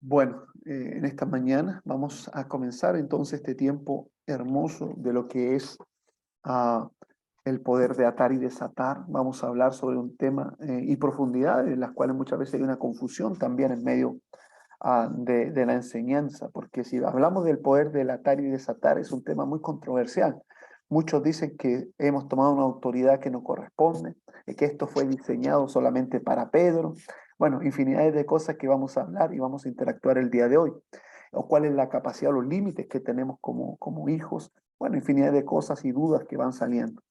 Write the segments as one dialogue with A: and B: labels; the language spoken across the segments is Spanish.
A: Bueno, en esta mañana vamos a comenzar entonces este tiempo hermoso de lo que es ah, el poder de atar y desatar. Vamos a hablar sobre un tema y profundidades en las cuales muchas veces hay una confusión también en medio de la enseñanza, porque si hablamos del poder del atar y desatar es un tema muy controversial. Muchos dicen que hemos tomado una autoridad que no corresponde, que esto fue diseñado solamente para Pedro. Bueno, infinidad de cosas que vamos a hablar y vamos a interactuar el día de hoy. O cuál es la capacidad, los límites que tenemos como hijos. Bueno, infinidad de cosas y dudas que van saliendo.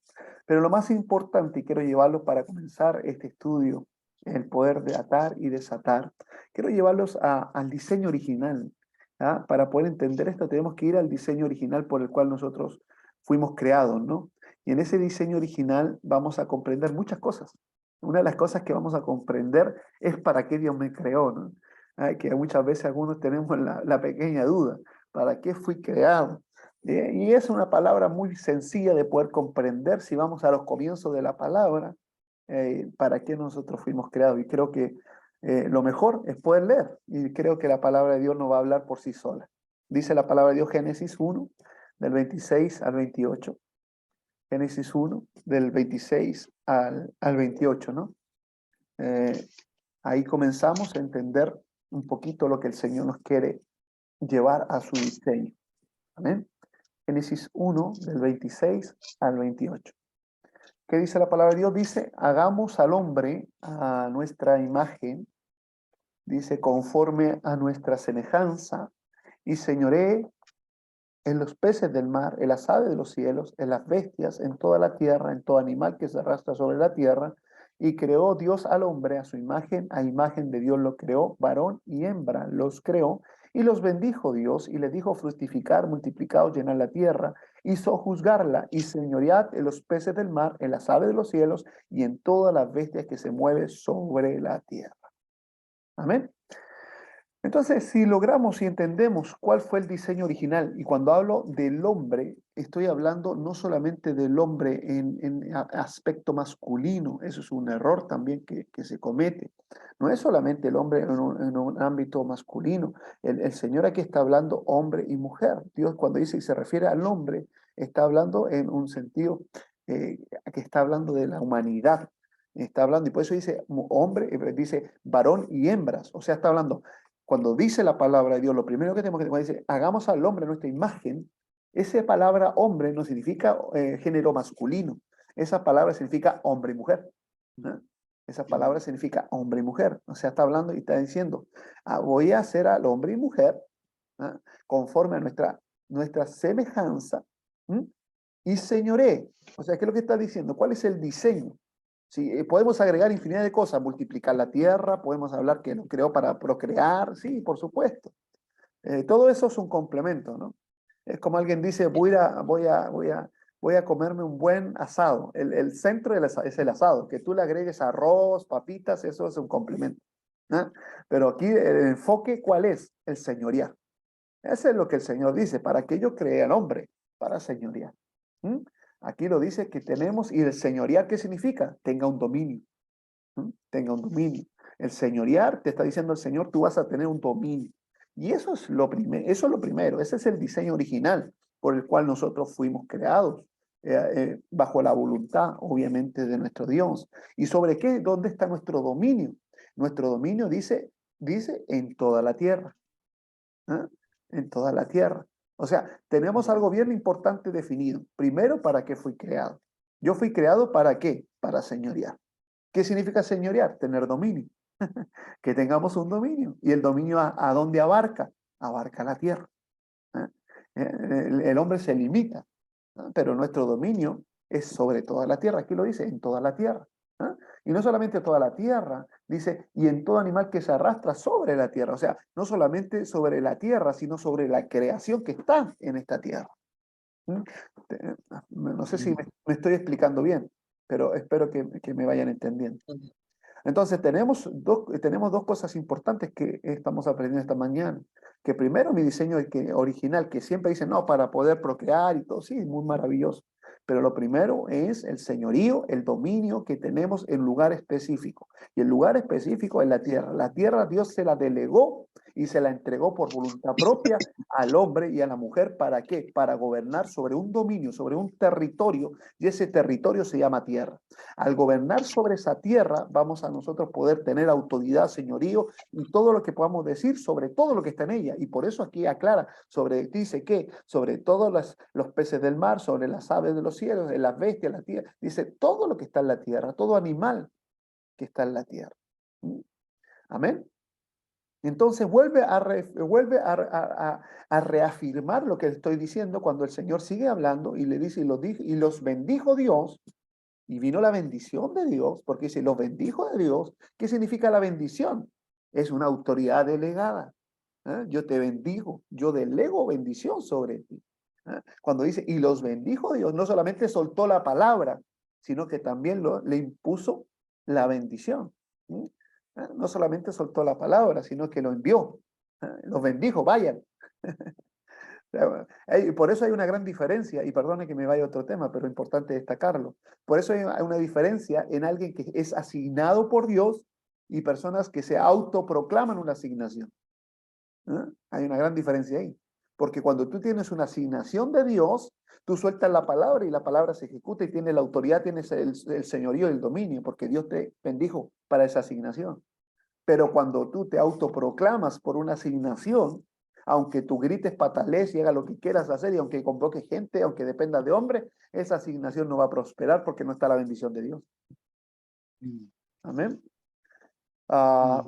A: Pero lo más importante, y quiero llevarlo para comenzar este estudio, el poder de atar y desatar, quiero llevarlos al diseño original. ¿Ah? Para poder entender esto tenemos que ir al diseño original por el cual nosotros fuimos creados, ¿no? Y en ese diseño original vamos a comprender muchas cosas. Una de las cosas que vamos a comprender es para qué Dios me creó, ¿no? Que muchas veces algunos tenemos la pequeña duda, ¿para qué fui creado? Y es una palabra muy sencilla de poder comprender si vamos a los comienzos de la palabra, para qué nosotros fuimos creados. Y creo que lo mejor es poder leer. Y creo que la palabra de Dios no va a hablar por sí sola. Dice la palabra de Dios Génesis 1, del 26 al 28. Génesis 1, del 26 al 28, ¿no? Eh, Ahí comenzamos a entender un poquito lo que el Señor nos quiere llevar a su diseño. Amén. Génesis 1, del 26 al 28. ¿Qué dice la palabra de Dios? Dice, hagamos al hombre a nuestra imagen, dice, conforme a nuestra semejanza, y señoree en los peces del mar, en las aves de los cielos, en las bestias, en toda la tierra, en todo animal que se arrastra sobre la tierra. Y creó Dios al hombre a su imagen, a imagen de Dios lo creó, varón y hembra los creó, y los bendijo Dios, y les dijo fructificar, multiplicaos, llenar la tierra, hizo juzgarla, y señoread en los peces del mar, en las aves de los cielos, y en todas las bestias que se mueven sobre la tierra. Amén. Entonces, si logramos y entendemos cuál fue el diseño original, y cuando hablo del hombre, estoy hablando no solamente del hombre en aspecto masculino, eso es un error también que se comete. No es solamente el hombre en un ámbito masculino, el Señor aquí está hablando hombre y mujer. Dios cuando dice y se refiere al hombre, está hablando en un sentido que está hablando de la humanidad. Está hablando, y por eso dice hombre, dice varón y hembras, o sea, está hablando cuando dice la palabra de Dios, lo primero que tenemos que decir, dice, hagamos al hombre nuestra imagen, esa palabra hombre no significa género masculino, esa palabra significa hombre y mujer. ¿No? Esa palabra significa hombre y mujer. O sea, está hablando y está diciendo, voy a hacer al hombre y mujer, ¿no? Conforme a nuestra semejanza, ¿no? Y señoré. O sea, ¿qué es lo que está diciendo? ¿Cuál es el diseño? Sí, podemos agregar infinidad de cosas, multiplicar la tierra, podemos hablar que lo creó para procrear, sí, por supuesto. Todo eso es un complemento, ¿no? Es como alguien dice, voy a comerme un buen asado. El centro es el asado, que tú le agregues arroz, papitas, eso es un complemento, ¿no? Pero aquí el enfoque, ¿cuál es? El señorear. Eso es lo que el Señor dice, para que yo crea al hombre, para señorear. ¿Mm? Aquí lo dice que tenemos, y el señorear, ¿qué significa? Tenga un dominio. Tenga un dominio. El señorear, te está diciendo el Señor, tú vas a tener un dominio. Y eso es lo primero, ese es el diseño original por el cual nosotros fuimos creados, bajo la voluntad, obviamente, de nuestro Dios. ¿Y sobre qué? ¿Dónde está nuestro dominio? Nuestro dominio dice en toda la tierra. ¿Ah? En toda la tierra. O sea, tenemos algo bien importante definido. Primero, ¿para qué fui creado? Yo fui creado ¿para qué? Para señorear. ¿Qué significa señorear? Tener dominio. Que tengamos un dominio. ¿Y el dominio a dónde abarca? Abarca la tierra. ¿Eh? El hombre se limita, ¿no? Pero nuestro dominio es sobre toda la tierra. Aquí lo dice, en toda la tierra. ¿Eh? Y no solamente toda la tierra, dice, y en todo animal que se arrastra sobre la tierra. O sea, no solamente sobre la tierra, sino sobre la creación que está en esta tierra. ¿Mm? No sé si me estoy explicando bien, pero espero que me vayan entendiendo. Entonces tenemos dos cosas importantes que estamos aprendiendo esta mañana. Que primero mi diseño original, que siempre dicen, no, para poder procrear y todo, sí, muy maravilloso. Pero lo primero es el señorío, el dominio que tenemos en lugar específico. Y el lugar específico es la tierra. La tierra Dios se la delegó y se la entregó por voluntad propia al hombre y a la mujer. ¿Para qué? Para gobernar sobre un dominio, sobre un territorio, y ese territorio se llama tierra. Al gobernar sobre esa tierra, vamos a nosotros poder tener autoridad, señorío, y todo lo que podamos decir sobre todo lo que está en ella. Y por eso aquí aclara, dice que sobre todos los peces del mar, sobre las aves de los cielos, las bestias, la tierra, dice todo lo que está en la tierra, todo animal que está en la tierra. Amén. Entonces vuelve a reafirmar lo que estoy diciendo cuando el Señor sigue hablando y le dice, y los bendijo Dios, y vino la bendición de Dios, porque dice, los bendijo de Dios. ¿Qué significa la bendición? Es una autoridad delegada. Yo te bendigo, yo delego bendición sobre ti. Cuando dice, y los bendijo Dios, no solamente soltó la palabra, sino que también le impuso la bendición. No solamente soltó la palabra, sino que lo envió. Los bendijo, vayan. Por eso hay una gran diferencia, y perdone que me vaya a otro tema, pero es importante destacarlo. Por eso hay una diferencia en alguien que es asignado por Dios y personas que se autoproclaman una asignación. Hay una gran diferencia ahí. Porque cuando tú tienes una asignación de Dios, tú sueltas la palabra y la palabra se ejecuta y tienes la autoridad, tienes el señorío y el dominio, porque Dios te bendijo para esa asignación. Pero cuando tú te autoproclamas por una asignación, aunque tú grites, patalees y hagas lo que quieras hacer, y aunque convoques gente, aunque dependa de hombre, esa asignación no va a prosperar porque no está la bendición de Dios. Amén.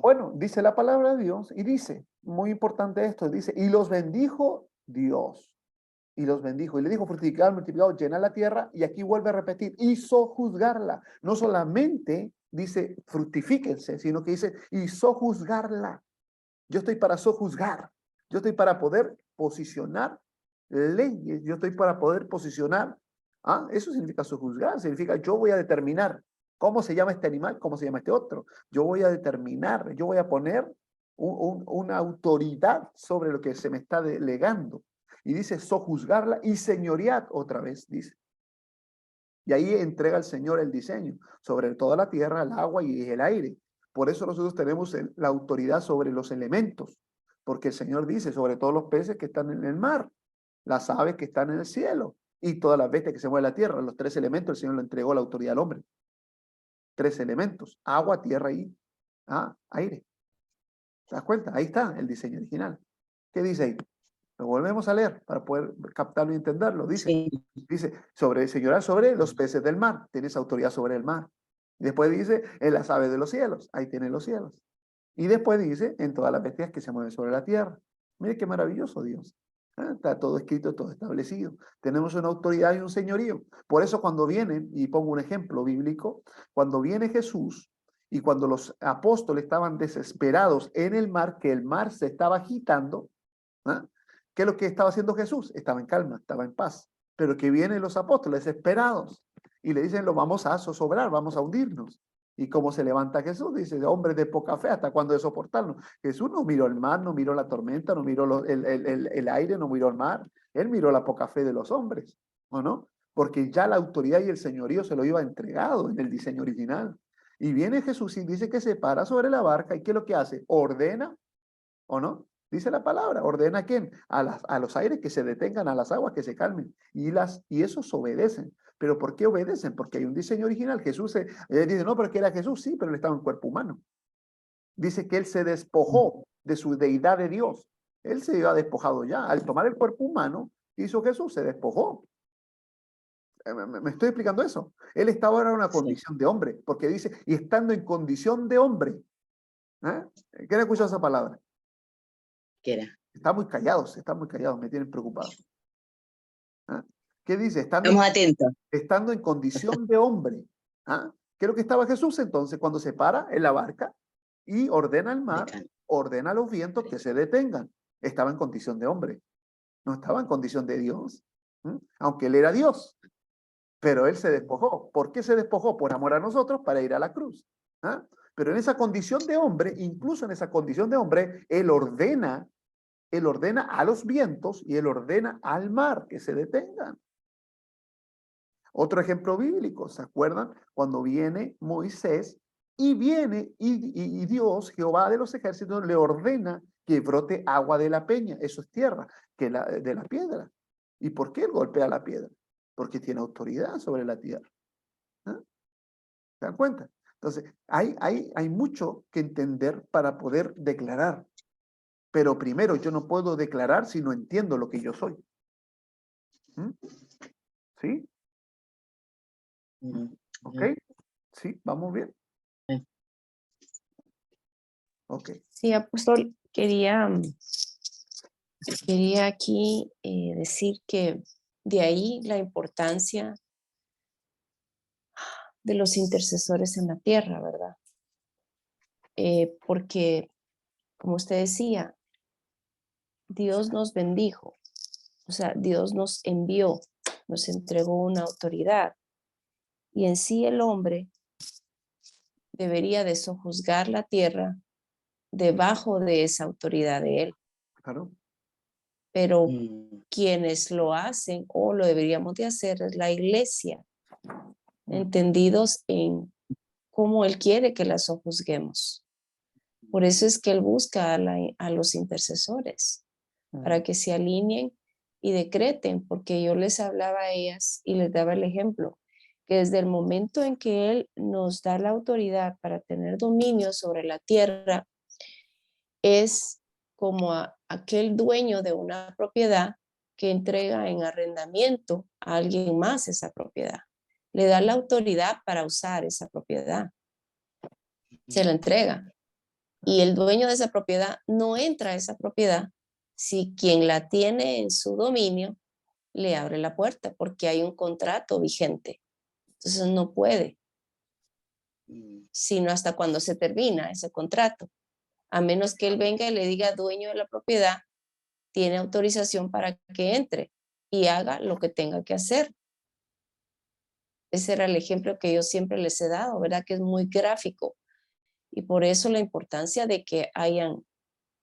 A: Bueno, dice la palabra de Dios y dice, muy importante esto, dice, y los bendijo Dios. Y los bendijo. Y le dijo, fructificar, multiplicar, llenar la tierra. Y aquí vuelve a repetir, hizo juzgarla. No solamente dice, fructifíquense, sino que dice, hizo juzgarla. Yo estoy para sojuzgar. Yo estoy para poder posicionar leyes. Yo estoy para poder posicionar. Eso significa sojuzgar. Significa yo voy a determinar cómo se llama este animal, cómo se llama este otro. Yo voy a determinar, yo voy a poner una autoridad sobre lo que se me está delegando. Y dice sojuzgarla y señorear otra vez, dice. Y ahí entrega el Señor el diseño sobre toda la tierra, el agua y el aire. Por eso nosotros tenemos la autoridad sobre los elementos, porque el Señor dice sobre todos los peces que están en el mar, las aves que están en el cielo y todas las bestias que se mueven en la tierra. Los tres elementos el Señor le entregó la autoridad al hombre. Tres elementos, agua, tierra y aire. ¿Te das cuenta? Ahí está el diseño original. ¿Qué dice ahí? Lo volvemos a leer para poder captarlo y entenderlo. Dice, señorar sobre los peces del mar. Tienes autoridad sobre el mar. Después dice, en las aves de los cielos. Ahí tienes los cielos. Y después dice, en todas las bestias que se mueven sobre la tierra. Mire qué maravilloso Dios. Está todo escrito, todo establecido. Tenemos una autoridad y un señorío. Por eso cuando vienen, y pongo un ejemplo bíblico, cuando viene Jesús y cuando los apóstoles estaban desesperados en el mar, que el mar se estaba agitando, ¿qué es lo que estaba haciendo Jesús? Estaba en calma, estaba en paz. Pero que vienen los apóstoles desesperados y le dicen, lo vamos a zozobrar, vamos a hundirnos. ¿Y cómo se levanta Jesús? Dice, hombres de poca fe, ¿hasta cuándo de soportarnos? Jesús no miró el mar, no miró la tormenta, no miró el aire, no miró el mar. Él miró la poca fe de los hombres, ¿o no? Porque ya la autoridad y el señorío se lo iba entregado en el diseño original. Y viene Jesús y dice que se para sobre la barca y ¿qué es lo que hace? Ordena, ¿o no? Dice la palabra, ordena a quién, a los aires que se detengan, a las aguas que se calmen, y esos obedecen. ¿Pero por qué obedecen? Porque hay un diseño original. Jesús dice, no, pero que era Jesús, sí, pero él estaba en cuerpo humano. Dice que él se despojó de su deidad de Dios. Él se iba despojado ya. Al tomar el cuerpo humano, hizo Jesús, se despojó. ¿Me estoy explicando eso? Él estaba ahora en una condición de hombre, porque dice, y estando en condición de hombre. ¿Quién ha escuchado esa palabra?
B: ¿Qué era?
A: Están muy callados, me tienen preocupado. ¿Qué dice?
B: Estamos atentos.
A: Estando en condición de hombre. ¿Qué es lo que estaba Jesús entonces cuando se para en la barca y ordena al mar, ordena a los vientos que se detengan? Estaba en condición de hombre, no estaba en condición de Dios, aunque él era Dios, pero él se despojó. ¿Por qué se despojó? Por amor a nosotros para ir a la cruz. Pero en esa condición de hombre, incluso en esa condición de hombre, él ordena a los vientos y él ordena al mar que se detengan. Otro ejemplo bíblico, ¿se acuerdan? Cuando viene Moisés Y viene y Dios, Jehová de los ejércitos, le ordena que brote agua de la peña, eso es tierra, de la piedra. ¿Y por qué él golpea la piedra? Porque tiene autoridad sobre la tierra. ¿Ah? ¿Se dan cuenta? Entonces, hay mucho que entender para poder declarar. Pero primero, yo no puedo declarar si no entiendo lo que yo soy. ¿Mm? ¿Sí? ¿Ok? ¿Sí? ¿Vamos bien? Ok.
C: Sí, apóstol, quería aquí decir que de ahí la importancia de los intercesores en la tierra, ¿verdad? Porque, como usted decía, Dios nos bendijo, o sea, Dios nos envió, nos entregó una autoridad y en sí el hombre debería de sojuzgar la tierra debajo de esa autoridad de él.
A: Claro.
C: Pero quienes lo hacen o lo deberíamos de hacer es la iglesia, entendidos en cómo él quiere que la sojuzguemos. Por eso es que él busca a los intercesores, para que se alineen y decreten, porque yo les hablaba a ellas y les daba el ejemplo, que desde el momento en que él nos da la autoridad para tener dominio sobre la tierra, es como aquel dueño de una propiedad que entrega en arrendamiento a alguien más esa propiedad. Le da la autoridad para usar esa propiedad. Se la entrega. Y el dueño de esa propiedad no entra a esa propiedad si quien la tiene en su dominio le abre la puerta porque hay un contrato vigente. Entonces no puede, sino hasta cuando se termina ese contrato. A menos que él venga y le diga dueño de la propiedad, tiene autorización para que entre y haga lo que tenga que hacer. Ese era el ejemplo que yo siempre les he dado, ¿verdad? Que es muy gráfico. Y por eso la importancia de que hayan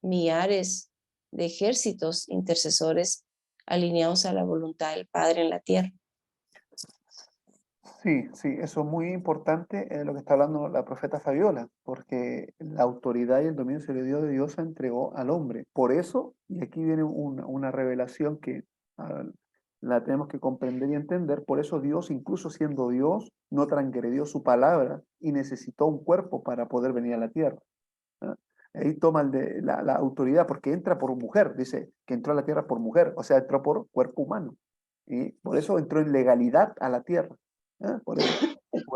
C: millares de ejércitos intercesores alineados a la voluntad del Padre en la tierra.
A: Sí, sí, eso es muy importante lo que está hablando la profeta Fabiola, porque la autoridad y el dominio se le dio de Dios, se entregó al hombre. Por eso, y aquí viene una revelación que ah, la tenemos que comprender y entender, por eso Dios, incluso siendo Dios, no transgredió su palabra y necesitó un cuerpo para poder venir a la tierra. ¿Ah? Ahí toma la autoridad, porque entra por mujer, dice que entró a la tierra por mujer, o sea, entró por cuerpo humano. Y por eso entró en legalidad a la tierra. ¿Ah? Por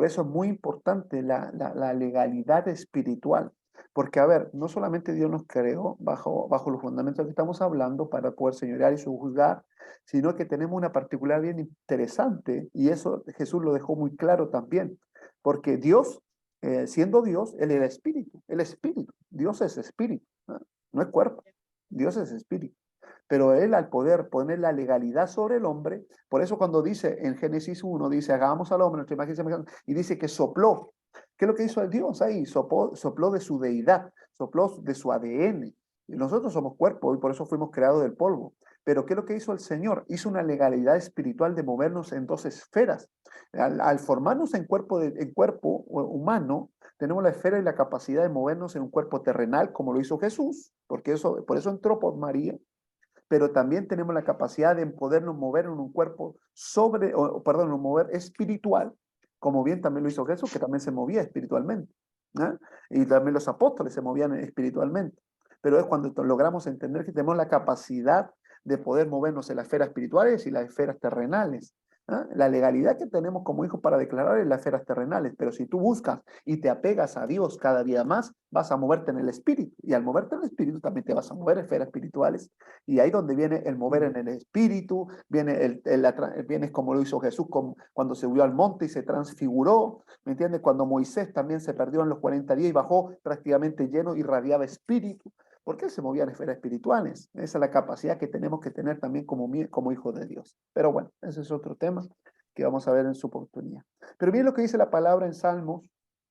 A: eso es muy importante la legalidad espiritual. Porque, a ver, no solamente Dios nos creó bajo los fundamentos que estamos hablando para poder señorear y juzgar, sino que tenemos una particular bien interesante, y eso Jesús lo dejó muy claro también, porque Dios, siendo Dios, Él era espíritu, el espíritu, Dios es espíritu, ¿no? No es cuerpo, Dios es espíritu. Pero él al poder poner la legalidad sobre el hombre, por eso cuando dice en Génesis 1, dice, hagamos al hombre nuestra imagen y semejanza, y dice que sopló. ¿Qué es lo que hizo el Dios ahí? Sopló de su deidad, sopló de su ADN. Y nosotros somos cuerpo y por eso fuimos creados del polvo. Pero ¿qué es lo que hizo el Señor? Hizo una legalidad espiritual de movernos en dos esferas. Al formarnos en cuerpo humano, tenemos la esfera y la capacidad de movernos en un cuerpo terrenal, como lo hizo Jesús, porque por eso entró por María, pero también tenemos la capacidad de podernos mover en un cuerpo mover espiritual, como bien también lo hizo Jesús, que también se movía espiritualmente, ¿no? Y también los apóstoles se movían espiritualmente. Pero es cuando logramos entender que tenemos la capacidad de poder movernos en las esferas espirituales y las esferas terrenales. ¿Ah? La legalidad que tenemos como hijos para declarar en las esferas terrenales, pero si tú buscas y te apegas a Dios cada día más, vas a moverte en el espíritu, y al moverte en el espíritu también te vas a mover en esferas espirituales, y ahí donde viene el mover en el espíritu, viene como lo hizo Jesús cuando se subió al monte y se transfiguró, ¿me entiendes? Cuando Moisés también se perdió en los 40 días y bajó prácticamente lleno y radiaba espíritu, porque él se movía en esferas espirituales. Esa es la capacidad que tenemos que tener también como hijos de Dios. Pero bueno, ese es otro tema que vamos a ver en su oportunidad. Pero miren lo que dice la palabra en Salmos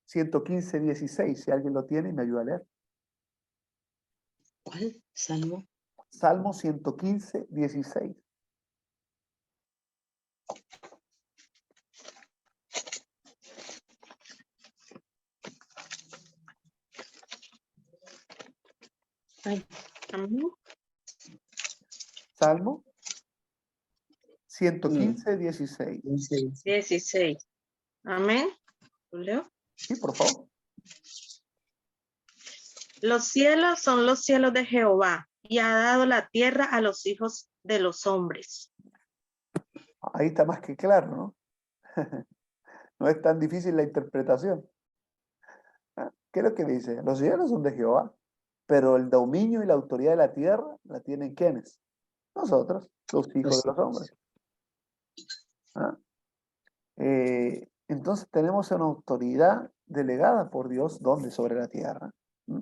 A: 115, 16. Si alguien lo tiene, me ayuda a leer.
B: ¿Cuál? Salmo.
A: Salmo 115, 16.
D: Ay, amén.
A: Salmo 115, 16.
D: 16. Amén. ¿Lo leo?
A: Sí, por favor.
D: Los cielos son los cielos de Jehová, y ha dado la tierra a los hijos de los hombres.
A: Ahí está más que claro, ¿no? No es tan difícil la interpretación. ¿Qué es lo que dice? Los cielos son de Jehová, pero el dominio y la autoridad de la tierra la tienen ¿quiénes? Nosotros, los hijos de los hombres. ¿Ah? Entonces tenemos una autoridad delegada por Dios, ¿dónde? Sobre la tierra. ¿Mm?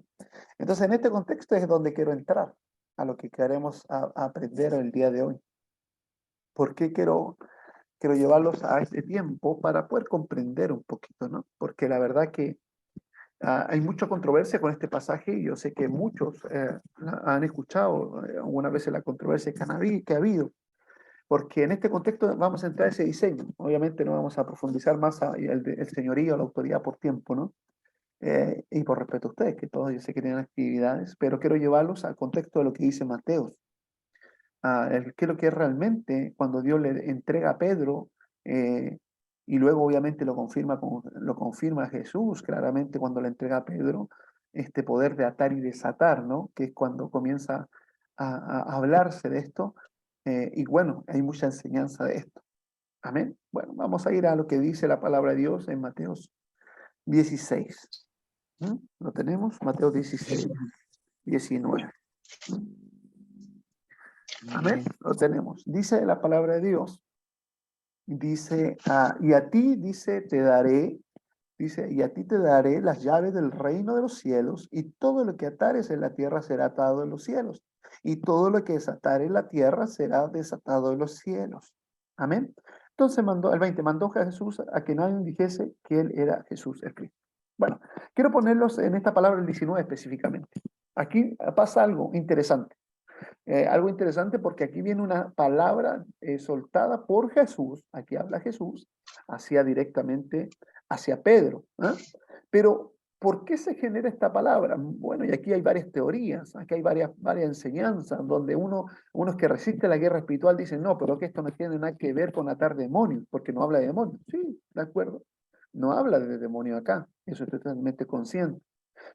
A: Entonces en este contexto es donde quiero entrar a lo que queremos aprender el día de hoy. ¿Por qué quiero llevarlos a este tiempo para poder comprender un poquito, ¿no? Porque la verdad que hay mucha controversia con este pasaje y yo sé que muchos han escuchado algunas veces la controversia que ha habido, porque en este contexto vamos a entrar ese diseño. Obviamente no vamos a profundizar más el señorío, la autoridad por tiempo, ¿no? Y por respeto a ustedes, que todos yo sé que tienen actividades, pero quiero llevarlos al contexto de lo que dice Mateo. ¿Qué es lo que es realmente cuando Dios le entrega a Pedro y luego obviamente lo confirma Jesús claramente cuando le entrega a Pedro este poder de atar y desatar, ¿no? Que es cuando comienza a hablarse de esto y bueno, hay mucha enseñanza de esto. Amén. Bueno, vamos a ir a lo que dice la palabra de Dios en Mateo 16. ¿Mm? ¿Lo tenemos? Mateo 16, 19. Amén. Lo tenemos. Dice la palabra de Dios. Dice, y a ti, dice, y a ti te daré las llaves del reino de los cielos, y todo lo que atares en la tierra será atado en los cielos, y todo lo que desatares en la tierra será desatado en los cielos. Amén. Entonces el 20, mandó a Jesús a que nadie dijese que él era Jesús el Cristo. Bueno, quiero ponerlos en esta palabra el 19 específicamente. Aquí pasa algo interesante. Algo interesante porque aquí viene una palabra soltada por Jesús, aquí habla Jesús, hacia directamente hacia Pedro. ¿Eh? Pero, ¿por qué se genera esta palabra? Bueno, y aquí hay varias teorías, aquí hay varias enseñanzas, donde unos que resisten la guerra espiritual dicen, no, pero que esto no tiene nada que ver con atar demonios, porque no habla de demonios. Sí, de acuerdo, no habla de demonio acá, eso estoy totalmente consciente.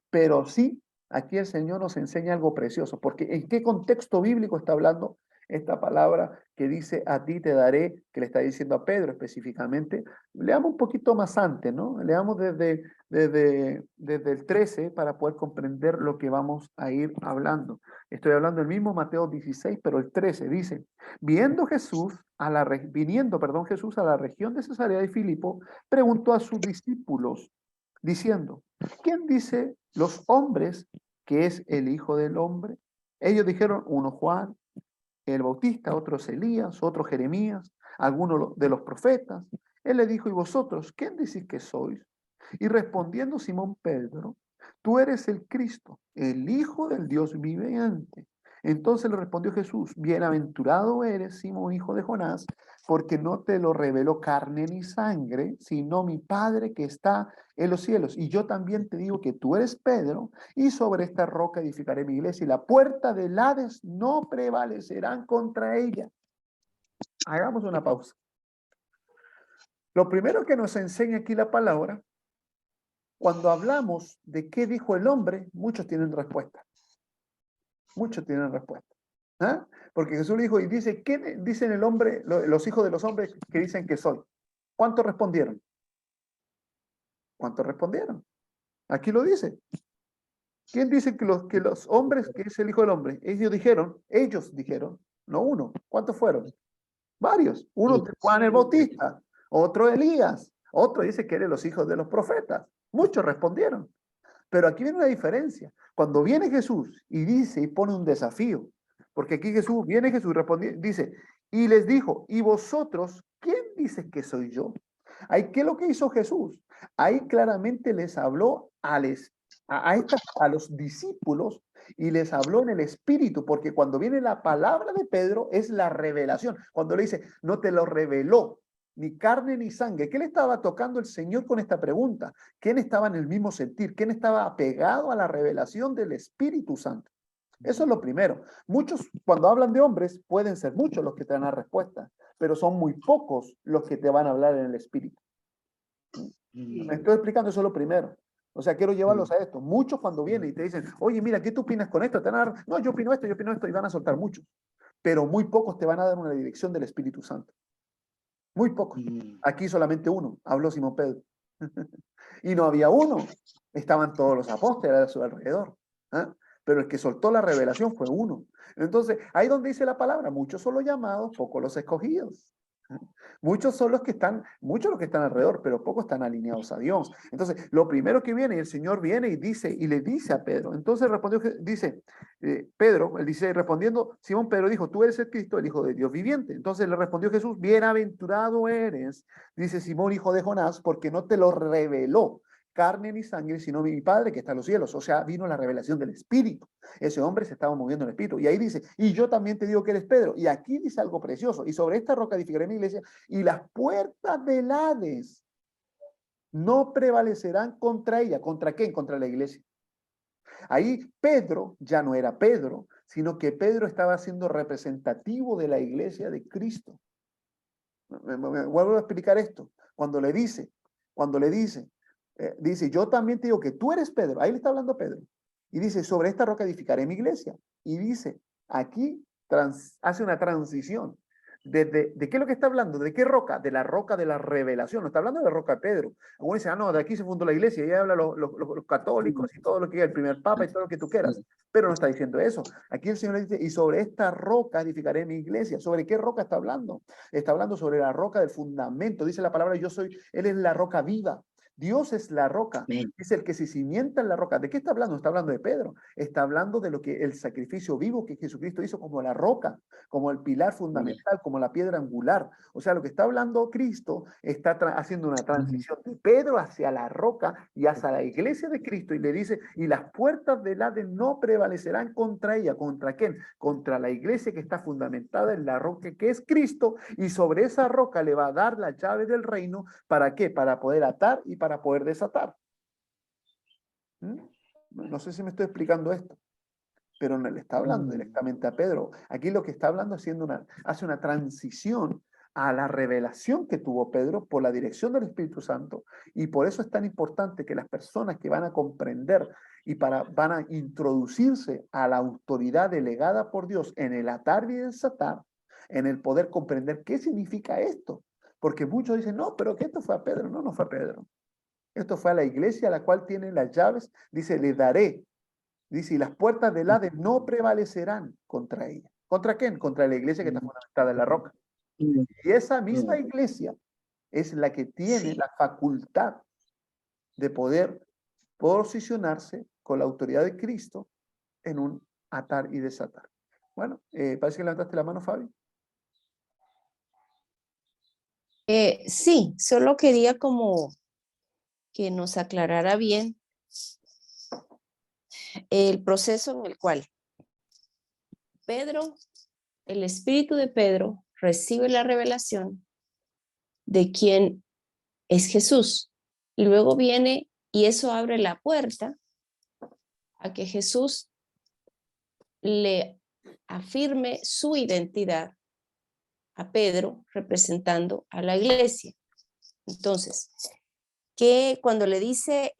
A: Pero sí, aquí el Señor nos enseña algo precioso, porque ¿en qué contexto bíblico está hablando esta palabra que dice a ti te daré, que le está diciendo a Pedro específicamente? Leamos un poquito más antes, ¿no? Leamos desde el 13 para poder comprender lo que vamos a ir hablando. Estoy hablando del mismo Mateo 16, pero el 13 dice, viniendo Jesús a la región de Cesarea de Filipo, preguntó a sus discípulos, diciendo, ¿quién dice los hombres que es el Hijo del Hombre? Ellos dijeron, uno Juan el Bautista, otros Elías, otros Jeremías, algunos de los profetas. Él le dijo, ¿y vosotros quién decís que sois? Y respondiendo Simón Pedro, tú eres el Cristo, el Hijo del Dios viviente. Entonces le respondió Jesús, bienaventurado eres, Simón, hijo de Jonás, porque no te lo reveló carne ni sangre, sino mi Padre que está en los cielos. Y yo también te digo que tú eres Pedro, y sobre esta roca edificaré mi iglesia, y la puerta del Hades no prevalecerán contra ella. Hagamos una pausa. Lo primero que nos enseña aquí la palabra, cuando hablamos de qué dijo el hombre, muchos tienen respuesta. Muchos tienen respuesta. ¿Ah? Porque Jesús le dijo y dice, ¿qué dicen el hombre, los hijos de los hombres que dicen que soy? ¿Cuántos respondieron? ¿Cuántos respondieron? Aquí lo dice. ¿Quién dice que los hombres, que es el hijo del hombre? Ellos dijeron, no uno. ¿Cuántos fueron? Varios. Uno Juan el Bautista, otro Elías, otro dice que eran los hijos de los profetas. Muchos respondieron. Pero aquí viene una diferencia. Cuando viene Jesús y dice y pone un desafío, porque aquí viene Jesús y dice, y les dijo, ¿y vosotros quién dice que soy yo? Ahí, ¿qué es lo que hizo Jesús? Ahí claramente les habló a los discípulos y les habló en el espíritu, porque cuando viene la palabra de Pedro es la revelación. Cuando le dice, no te lo reveló ni carne ni sangre. ¿Qué le estaba tocando el Señor con esta pregunta? ¿Quién estaba en el mismo sentir? ¿Quién estaba apegado a la revelación del Espíritu Santo? Eso es lo primero. Muchos, cuando hablan de hombres, pueden ser muchos los que te dan la respuesta, pero son muy pocos los que te van a hablar en el espíritu. Me estoy explicando, eso es lo primero. O sea, quiero llevarlos a esto. Muchos cuando vienen y te dicen, oye, mira, ¿qué tú opinas con esto? Te van a dar, no, yo opino esto, y van a soltar muchos. Pero muy pocos te van a dar una dirección del Espíritu Santo. Muy pocos. Aquí solamente uno, habló Simón Pedro. Y no había uno, estaban todos los apóstoles a su alrededor. ¿Ah? Pero el que soltó la revelación fue uno. Entonces, ahí donde dice la palabra, muchos son los llamados, pocos los escogidos. Muchos son los que están, muchos los que están alrededor, pero pocos están alineados a Dios. Entonces, lo primero que viene, el Señor viene y dice, y le dice a Pedro. Entonces respondió, dice, Pedro, él dice, respondiendo, Simón Pedro dijo, tú eres el Cristo, el Hijo de Dios viviente. Entonces le respondió Jesús, bienaventurado eres, dice Simón, hijo de Jonás, porque no te lo reveló carne ni sangre, sino mi Padre que está en los cielos. O sea, vino la revelación del Espíritu. Ese hombre se estaba moviendo en el Espíritu. Y ahí dice, y yo también te digo que eres Pedro. Y aquí dice algo precioso. Y sobre esta roca edificaré mi iglesia, y las puertas del Hades no prevalecerán contra ella. ¿Contra quién? Contra la iglesia. Ahí Pedro ya no era Pedro, sino que Pedro estaba siendo representativo de la iglesia de Cristo. Me vuelvo a explicar esto. Cuando le dice, dice, yo también te digo que tú eres Pedro. Ahí le está hablando Pedro. Y dice, sobre esta roca edificaré mi iglesia. Y dice, aquí hace una transición. ¿De qué es lo que está hablando? ¿De qué roca? De la roca de la revelación. No está hablando de la roca de Pedro. Algunos dicen, no, de aquí se fundó la iglesia. Y ahí habla los católicos y todo lo que es el primer papa y todo lo que tú quieras. Pero no está diciendo eso. Aquí el Señor dice, y sobre esta roca edificaré mi iglesia. ¿Sobre qué roca está hablando? Está hablando sobre la roca del fundamento. Dice la palabra, Él es la roca viva. Dios es la roca, es el que se cimienta en la roca. ¿De qué está hablando? Está hablando de Pedro. Está hablando de lo que el sacrificio vivo que Jesucristo hizo como la roca, como el pilar fundamental, como la piedra angular. O sea, lo que está hablando Cristo está haciendo una transición de Pedro hacia la roca y hacia la iglesia de Cristo y le dice, y las puertas del Hades no prevalecerán contra ella. ¿Contra quién? Contra la iglesia que está fundamentada en la roca que es Cristo, y sobre esa roca le va a dar la llave del reino. ¿Para qué? Para poder atar y para poder desatar. No sé si me estoy explicando esto, pero no le está hablando directamente a Pedro. Aquí lo que está hablando hace una transición a la revelación que tuvo Pedro por la dirección del Espíritu Santo, y por eso es tan importante que las personas que van a comprender y van a introducirse a la autoridad delegada por Dios en el atar y desatar, en el poder comprender qué significa esto. Porque muchos dicen, no, pero que esto fue a Pedro. No, no fue a Pedro. Esto fue a la iglesia, a la cual tiene las llaves. Dice, le daré. Dice, y las puertas del Hades no prevalecerán contra ella. ¿Contra quién? Contra la iglesia que está fundamentada en la roca. Y esa misma iglesia es la que tiene la facultad de poder posicionarse con la autoridad de Cristo en un atar y desatar. Bueno, parece que levantaste la mano, Fabi.
C: Sí, solo quería como que nos aclarara bien el proceso en el cual Pedro, el espíritu de Pedro, recibe la revelación de quién es Jesús. Y luego viene, y eso abre la puerta a que Jesús le afirme su identidad a Pedro, representando a la iglesia. Entonces, que cuando le dice,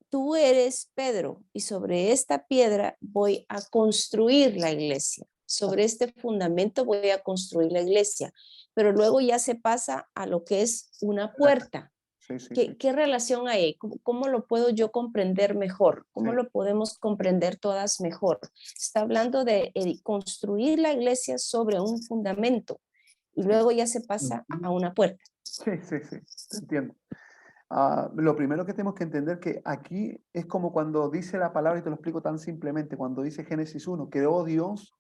C: tú eres Pedro, y sobre esta piedra voy a construir la iglesia, sobre este fundamento voy a construir la iglesia, pero luego ya se pasa a lo que es una puerta.
A: Sí, sí,
C: ¿Qué relación hay? ¿Cómo lo puedo yo comprender mejor? ¿Cómo
A: Sí.
C: lo podemos comprender todas mejor? Está hablando de construir la iglesia sobre un fundamento y luego ya se pasa a una puerta.
A: Sí, te entiendo. Lo primero que tenemos que entender que aquí es como cuando dice la palabra, y te lo explico tan simplemente, cuando dice Génesis 1, creó Dios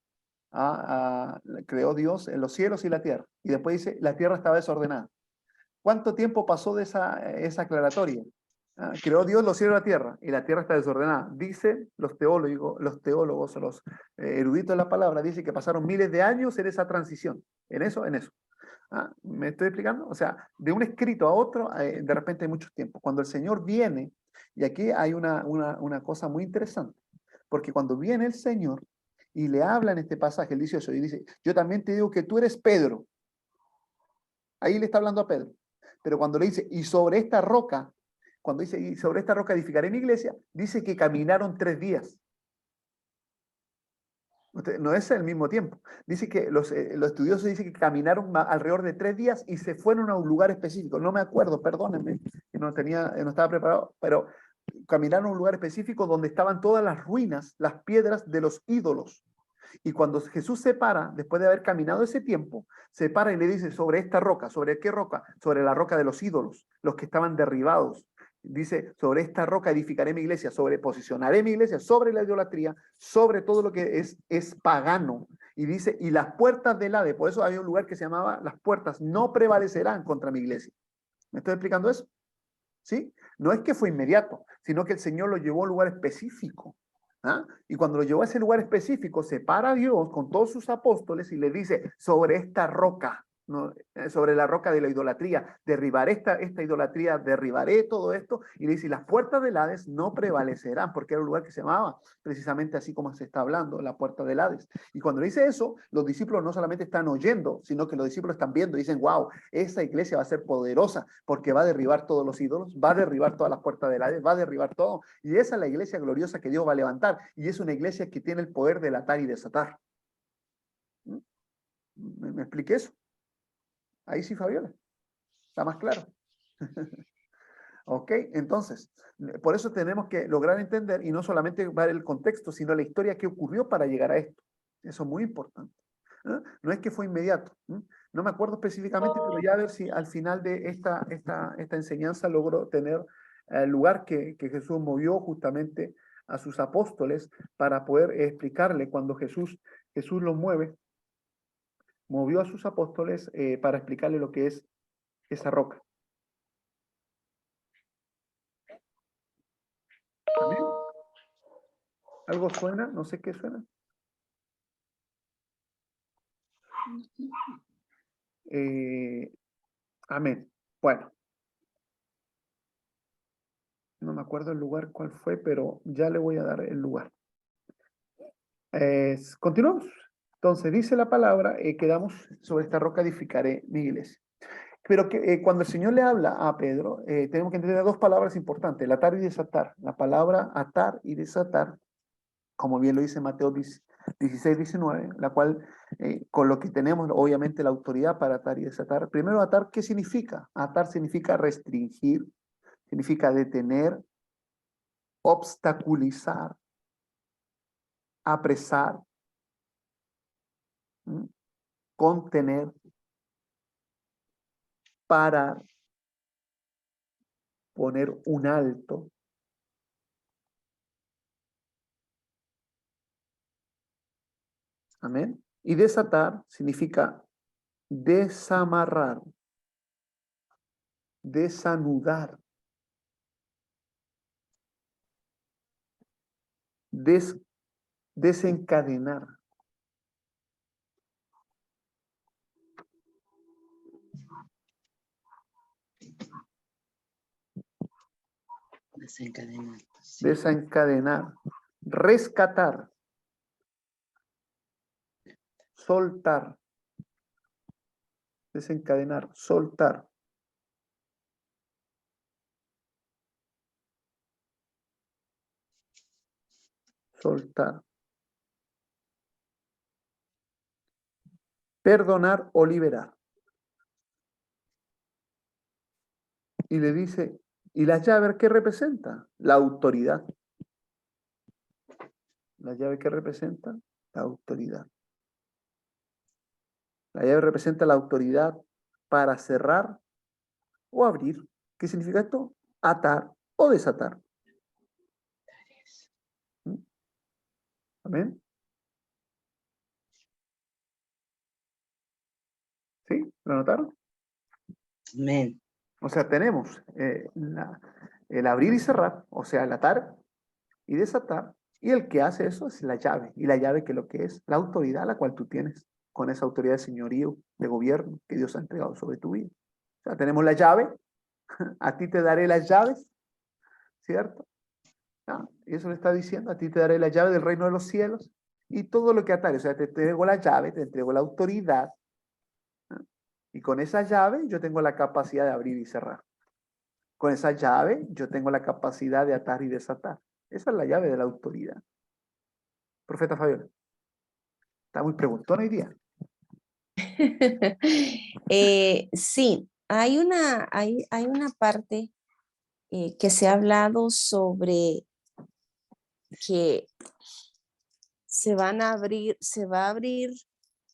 A: en los cielos y la tierra, y después dice, la tierra estaba desordenada. ¿Cuánto tiempo pasó de esa aclaratoria? Creó Dios los cielos y la tierra está desordenada. Dicen los teólogos, los eruditos de la palabra, dicen que pasaron miles de años en esa transición, en eso. ¿Me estoy explicando? O sea, de un escrito a otro, de repente hay muchos tiempos. Cuando el Señor viene, y aquí hay una cosa muy interesante, Porque cuando viene el Señor y le habla en este pasaje, él dice eso, y dice, yo también te digo que tú eres Pedro. Ahí le está hablando a Pedro. Pero cuando le dice, y sobre esta roca, cuando dice, y sobre esta roca edificaré mi iglesia, dice que caminaron 3 días. No es el mismo tiempo. Dice que los estudiosos dicen que caminaron alrededor de 3 días y se fueron a un lugar específico. No me acuerdo, perdónenme, que no estaba preparado, pero caminaron a un lugar específico donde estaban todas las ruinas, las piedras de los ídolos. Y cuando Jesús se para, después de haber caminado ese tiempo, se para y le dice, sobre esta roca, ¿sobre qué roca? Sobre la roca de los ídolos, los que estaban derribados. Dice, sobre esta roca edificaré mi iglesia, posicionaré mi iglesia sobre la idolatría, sobre todo lo que es pagano. Y dice, y las puertas del Hades, por eso había un lugar que se llamaba las puertas, no prevalecerán contra mi iglesia. ¿Me estoy explicando eso? ¿Sí? No es que fue inmediato, sino que el Señor lo llevó a un lugar específico. ¿Ah? Y cuando lo llevó a ese lugar específico, se para Dios con todos sus apóstoles y le dice, sobre esta roca, ¿no? Sobre la roca de la idolatría, derribaré esta idolatría, derribaré todo esto, y le dice, las puertas del Hades no prevalecerán, porque era un lugar que se llamaba precisamente así como se está hablando, la puerta del Hades. Y cuando le dice eso, los discípulos no solamente están oyendo, sino que los discípulos están viendo y dicen, wow, esa iglesia va a ser poderosa, porque va a derribar todos los ídolos, va a derribar todas las puertas del Hades, va a derribar todo, y esa es la iglesia gloriosa que Dios va a levantar, y es una iglesia que tiene el poder de atar y desatar. ¿Me expliqué eso? Ahí sí, Fabiola. Está más claro. Ok, entonces, por eso tenemos que lograr entender y no solamente ver el contexto, sino la historia que ocurrió para llegar a esto. Eso es muy importante. No es que fue inmediato. No me acuerdo específicamente, pero ya a ver si al final de esta enseñanza logró tener el lugar que Jesús movió justamente a sus apóstoles para poder explicarle cuando Jesús los movió a sus apóstoles para explicarle lo que es esa roca. ¿Amén? ¿Algo suena? No sé qué suena. Amén. Bueno. No me acuerdo el lugar cuál fue, pero ya le voy a dar el lugar. Continuamos. Entonces, dice la palabra, quedamos sobre esta roca edificaré mi iglesia. Pero cuando el Señor le habla a Pedro, tenemos que entender 2 palabras importantes, el atar y desatar. La palabra atar y desatar, como bien lo dice Mateo 16, 19, la cual, con lo que tenemos, obviamente, la autoridad para atar y desatar. Primero, atar, ¿qué significa? Atar significa restringir, significa detener, obstaculizar, apresar, contener, parar, poner un alto. Amén. Y desatar significa desamarrar, desanudar, desencadenar.
B: Desencadenar. Sí.
A: Desencadenar, rescatar, soltar, desencadenar, soltar. Soltar. Perdonar o liberar. Y le dice, ¿y la llave qué representa? La autoridad. ¿La llave qué representa? La autoridad. La llave representa la autoridad para cerrar o abrir. ¿Qué significa esto? Atar o desatar. ¿Amén? ¿Sí? ¿Lo notaron?
B: Amén.
A: O sea, tenemos el abrir y cerrar, o sea, el atar y desatar, y el que hace eso es la llave, y la llave que lo que es la autoridad la cual tú tienes, con esa autoridad de señorío, de gobierno que Dios ha entregado sobre tu vida. O sea, tenemos la llave, a ti te daré las llaves, ¿cierto? Eso le está diciendo, a ti te daré la llave del reino de los cielos y todo lo que atare, o sea, te entrego la llave, te entrego la autoridad, ¿ah? Y con esa llave yo tengo la capacidad de abrir y cerrar. Con esa llave yo tengo la capacidad de atar y desatar. Esa es la llave de la autoridad. Profeta Fabiola, está muy preguntón hoy día.
C: Sí, hay una parte que se ha hablado sobre que se va a abrir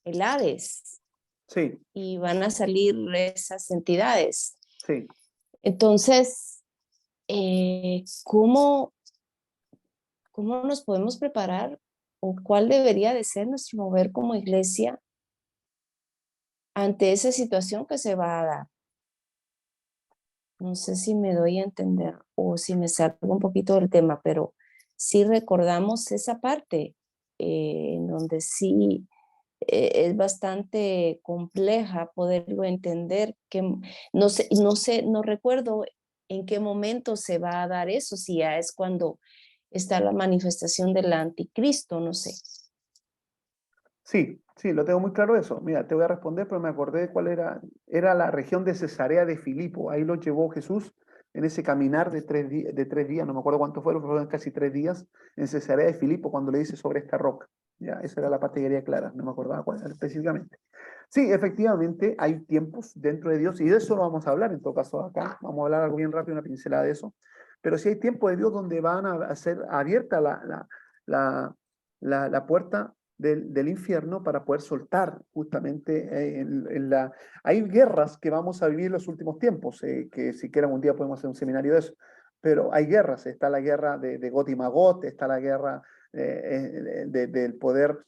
C: el Hades
A: Sí,
C: y van a salir esas entidades.
A: sí.
C: Entonces, ¿cómo nos podemos preparar o cuál debería de ser nuestro mover como iglesia ante esa situación que se va a dar? No sé si me doy a entender o si me salgo un poquito del tema, pero sí recordamos esa parte en donde sí es bastante compleja poderlo entender, que no recuerdo en qué momento se va a dar eso, si ya es cuando está la manifestación del anticristo, no sé.
A: Sí, sí, lo tengo muy claro eso. Mira, te voy a responder, pero me acordé de cuál era. Era la región de Cesarea de Filipo. Ahí lo llevó Jesús en ese caminar de 3 días, no me acuerdo cuánto fueron, pero fueron casi 3 días en Cesarea de Filipo cuando le dice sobre esta roca. Ya, esa era la parte que quería aclarar, no me acordaba cuál era específicamente. Sí, efectivamente, hay tiempos dentro de Dios, y de eso no vamos a hablar en todo caso acá. Vamos a hablar algo bien rápido, una pincelada de eso. Pero sí hay tiempo de Dios donde van a ser abierta la puerta del infierno para poder soltar justamente Hay guerras que vamos a vivir en los últimos tiempos, que si quieren un día podemos hacer un seminario de eso, pero hay guerras, está la guerra de Got y Magot, está la guerra del poder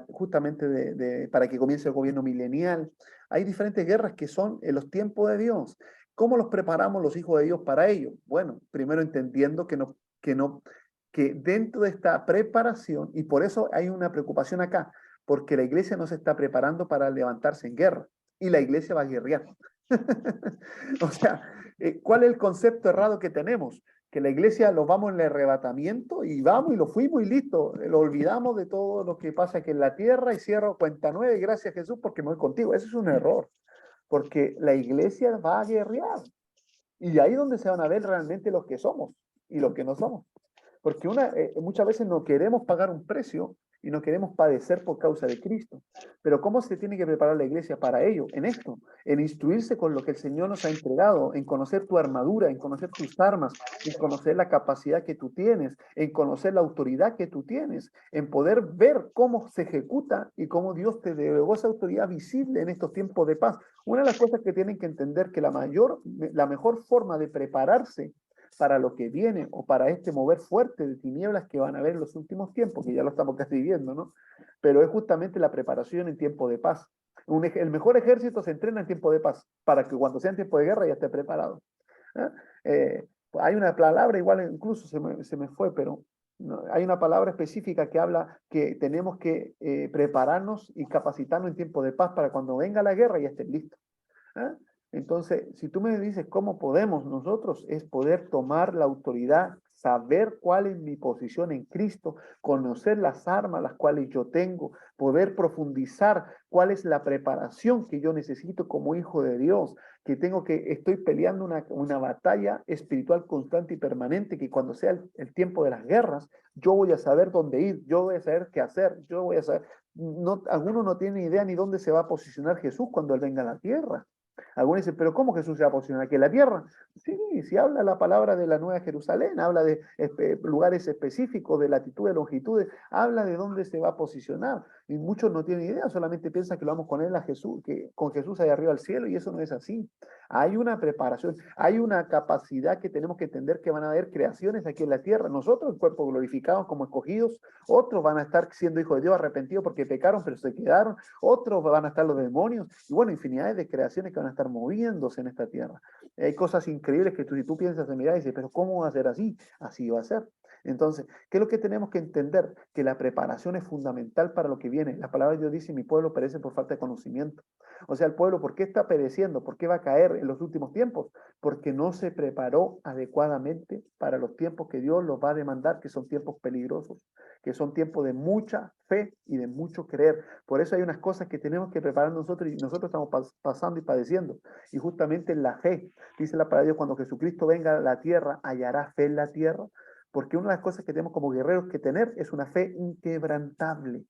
A: justamente para que comience el gobierno milenial. Hay diferentes guerras que son en los tiempos de Dios. ¿Cómo los preparamos los hijos de Dios para ello? Bueno, primero entendiendo que dentro de esta preparación, y por eso hay una preocupación acá, porque la iglesia no se está preparando para levantarse en guerra, y la iglesia va a guerrear. O sea, ¿cuál es el concepto errado que tenemos? Que la iglesia lo vamos en el arrebatamiento y vamos y lo fuimos y listo, lo olvidamos de todo lo que pasa aquí en la tierra y cierro cuenta nueva y gracias a Jesús porque me voy contigo. Eso es un error, porque la iglesia va a guerrear y ahí es donde se van a ver realmente los que somos y los que no somos. Porque muchas veces no queremos pagar un precio y no queremos padecer por causa de Cristo. Pero ¿cómo se tiene que preparar la iglesia para ello? En esto, en instruirse con lo que el Señor nos ha entregado, en conocer tu armadura, en conocer tus armas, en conocer la capacidad que tú tienes, en conocer la autoridad que tú tienes, en poder ver cómo se ejecuta y cómo Dios te delegó esa autoridad visible en estos tiempos de paz. Una de las cosas que tienen que entender que la mejor forma de prepararse para lo que viene o para este mover fuerte de tinieblas que van a haber en los últimos tiempos, que ya lo estamos casi viviendo, ¿no? Pero es justamente la preparación en tiempo de paz. El mejor ejército se entrena en tiempo de paz, para que cuando sea en tiempo de guerra ya esté preparado. Hay una palabra, igual incluso se me fue, pero no, hay una palabra específica que habla que tenemos que prepararnos y capacitarnos en tiempo de paz para cuando venga la guerra ya estén listos. ¿Ah? Entonces, si tú me dices cómo podemos nosotros, es poder tomar la autoridad, saber cuál es mi posición en Cristo, conocer las armas las cuales yo tengo, poder profundizar cuál es la preparación que yo necesito como hijo de Dios, que estoy peleando una batalla espiritual constante y permanente, que cuando sea el tiempo de las guerras, yo voy a saber dónde ir, yo voy a saber qué hacer, yo voy a saber, alguno no tiene idea ni dónde se va a posicionar Jesús cuando Él venga a la tierra. Algunos dicen, pero ¿cómo Jesús se va a posicionar aquí en la tierra? Sí, si habla la palabra de la Nueva Jerusalén, habla de lugares específicos, de latitudes, longitudes, habla de dónde se va a posicionar. Y muchos no tienen idea, solamente piensan que lo vamos con él a Jesús, que con Jesús allá arriba al cielo, y eso no es así. Hay una preparación, hay una capacidad que tenemos que entender que van a haber creaciones aquí en la tierra. Nosotros, el cuerpo glorificado como escogidos, otros van a estar siendo hijos de Dios arrepentidos porque pecaron, pero se quedaron, otros van a estar los demonios, y bueno, infinidades de creaciones que van a estar moviéndose en esta tierra. Hay cosas increíbles que si tú piensas en mirar y dices, pero ¿cómo va a ser así? Así va a ser. Entonces, ¿qué es lo que tenemos que entender? Que la preparación es fundamental para lo que viene. La palabra de Dios dice, mi pueblo perece por falta de conocimiento. O sea, el pueblo, ¿por qué está pereciendo? ¿Por qué va a caer en los últimos tiempos? Porque no se preparó adecuadamente para los tiempos que Dios los va a demandar, que son tiempos peligrosos, que son tiempos de mucha fe y de mucho creer. Por eso hay unas cosas que tenemos que preparar nosotros y nosotros estamos pasando y padeciendo. Y justamente en la fe, dice la palabra de Dios, cuando Jesucristo venga a la tierra, hallará fe en la tierra, porque una de las cosas que tenemos como guerreros que tener es una fe inquebrantable.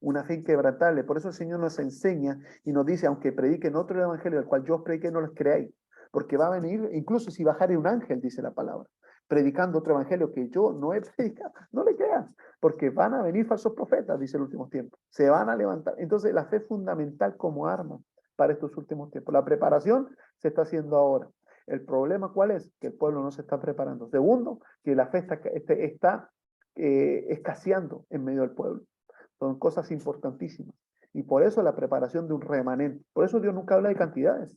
A: Una fe inquebrantable. Por eso el Señor nos enseña y nos dice, aunque prediquen otro evangelio, del cual yo os prediqué, no los creáis. Porque va a venir, incluso si bajare un ángel, dice la palabra, predicando otro evangelio que yo no he predicado, no le creas, porque van a venir falsos profetas, dice el último tiempo. Se van a levantar. Entonces la fe es fundamental como arma para estos últimos tiempos. La preparación se está haciendo ahora. El problema, ¿cuál es? Que el pueblo no se está preparando. Segundo, que la fe está escaseando en medio del pueblo. Son cosas importantísimas. Y por eso la preparación de un remanente. Por eso Dios nunca habla de cantidades.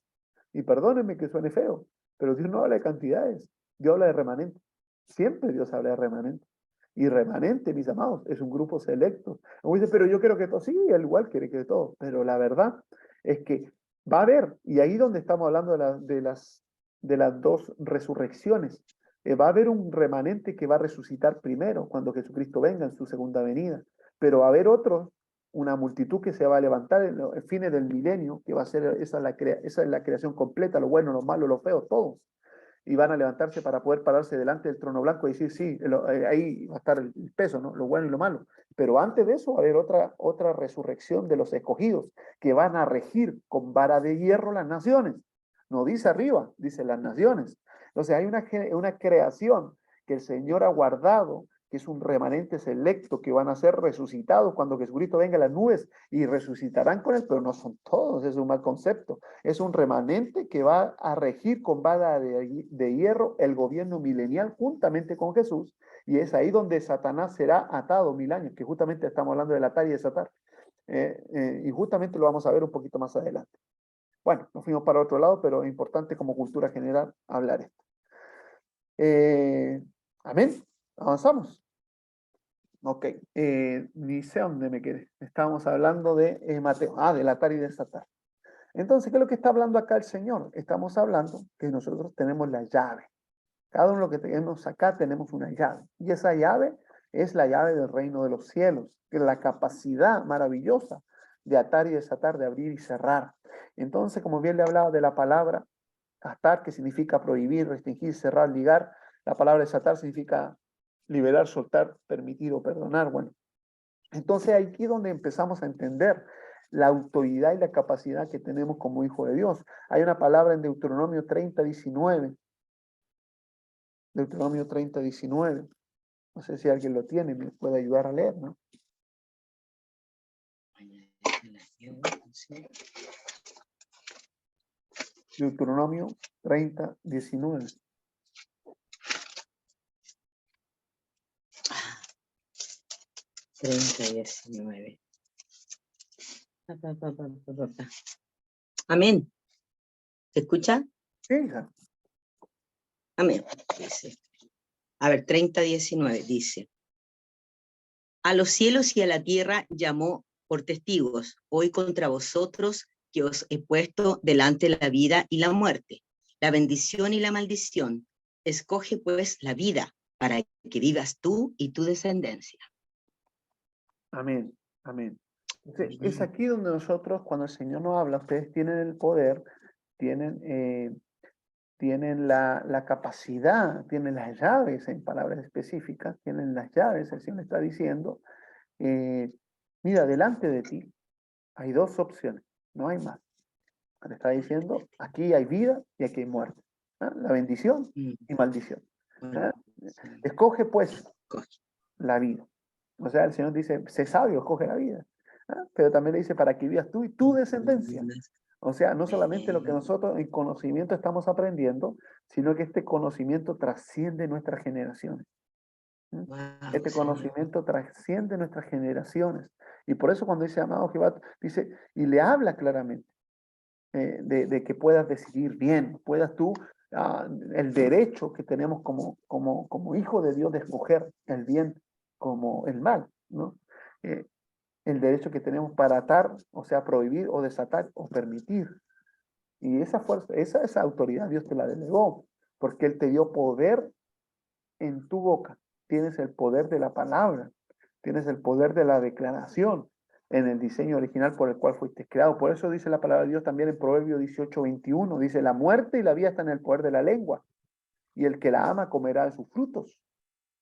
A: Y perdónenme que suene feo, pero Dios no habla de cantidades. Dios habla de remanente. Siempre Dios habla de remanente. Y remanente, mis amados, es un grupo selecto. Como dice, pero yo quiero que todo, sí, al igual quiere que todo. Pero la verdad es que va a haber, y ahí donde estamos hablando de las dos resurrecciones, va a haber un remanente que va a resucitar primero, cuando Jesucristo venga en su segunda venida. Pero va a haber otros, una multitud que se va a levantar en los fines del milenio, que va a ser, esa es la creación completa, lo bueno, lo malo, lo feo, todos. Y van a levantarse para poder pararse delante del trono blanco y decir, sí, ahí va a estar el peso, ¿no? Lo bueno y lo malo. Pero antes de eso va a haber otra resurrección de los escogidos, que van a regir con vara de hierro las naciones. No dice arriba, dice las naciones. Entonces hay una creación que el Señor ha guardado, que es un remanente selecto, que van a ser resucitados cuando Jesucristo venga a las nubes y resucitarán con él, pero no son todos, es un mal concepto. Es un remanente que va a regir con vara de hierro el gobierno milenial juntamente con Jesús, y es ahí donde Satanás será atado 1000 años, que justamente estamos hablando del atar y desatar. Y justamente lo vamos a ver un poquito más adelante. Bueno, nos fuimos para otro lado, pero es importante como cultura general hablar esto. Amén. Avanzamos. Ok. Ni sé dónde me quedé. Estábamos hablando de Mateo. Del atar y desatar. Entonces, ¿qué es lo que está hablando acá el Señor? Estamos hablando que nosotros tenemos la llave. Cada uno de lo que tenemos acá tenemos una llave. Y esa llave es la llave del reino de los cielos, que es la capacidad maravillosa de atar y desatar, de abrir y cerrar. Entonces, como bien le hablaba de la palabra atar, que significa prohibir, restringir, cerrar, ligar, la palabra desatar significa liberar, soltar, permitir o perdonar. Bueno, entonces aquí es donde empezamos a entender la autoridad y la capacidad que tenemos como hijo de Dios. Hay una palabra en Deuteronomio 30:19. Deuteronomio 30:19. No sé si alguien lo tiene, me puede ayudar a leer, ¿no? Deuteronomio 30:19.
B: 30:19. Amén. ¿Se escucha?
A: Sí, hija.
B: Amén. Dice. A ver, 30:19 dice. A los cielos y a la tierra llamó por testigos, hoy contra vosotros que os he puesto delante la vida y la muerte, la bendición y la maldición. Escoge pues la vida para que vivas tú y tu descendencia.
A: Amén, amén. Entonces, es aquí donde nosotros, cuando el Señor nos habla, ustedes tienen el poder, tienen la capacidad, tienen las llaves, en palabras específicas, tienen las llaves, el Señor está diciendo, mira, delante de ti hay dos opciones, no hay más. Le está diciendo, aquí hay vida y aquí hay muerte. La bendición y maldición. Escoge pues la vida. O sea, el Señor dice, sé sabio, escoge la vida. Pero también le dice, para que vivas tú y tu descendencia. O sea, no solamente lo que nosotros en conocimiento estamos aprendiendo, sino que este conocimiento trasciende nuestras generaciones. Este conocimiento trasciende nuestras generaciones. Y por eso cuando dice, amado Jehová, dice, y le habla claramente de que puedas decidir bien, puedas tú, el derecho que tenemos como hijo de Dios de escoger el bien como el mal, ¿no? el derecho que tenemos para atar, o sea, prohibir o desatar o permitir. Y esa fuerza, esa autoridad Dios te la delegó, porque Él te dio poder en tu boca. Tienes el poder de la palabra, tienes el poder de la declaración en el diseño original por el cual fuiste creado. Por eso dice la palabra de Dios también en Proverbios 18:21, dice, la muerte y la vida están en el poder de la lengua, y el que la ama comerá de sus frutos.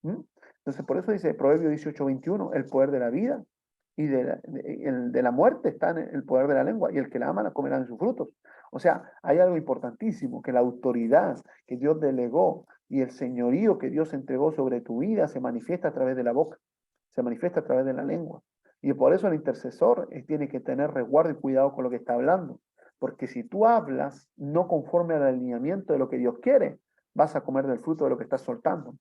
A: Entonces, por eso dice Proverbios 18:21, el poder de la vida y de la muerte está en el poder de la lengua, y el que la ama la comerá de sus frutos. O sea, hay algo importantísimo, que la autoridad que Dios delegó y el señorío que Dios entregó sobre tu vida se manifiesta a través de la boca, se manifiesta a través de la lengua. Y por eso el intercesor tiene que tener resguardo y cuidado con lo que está hablando. Porque si tú hablas no conforme al alineamiento de lo que Dios quiere, vas a comer del fruto de lo que estás soltando.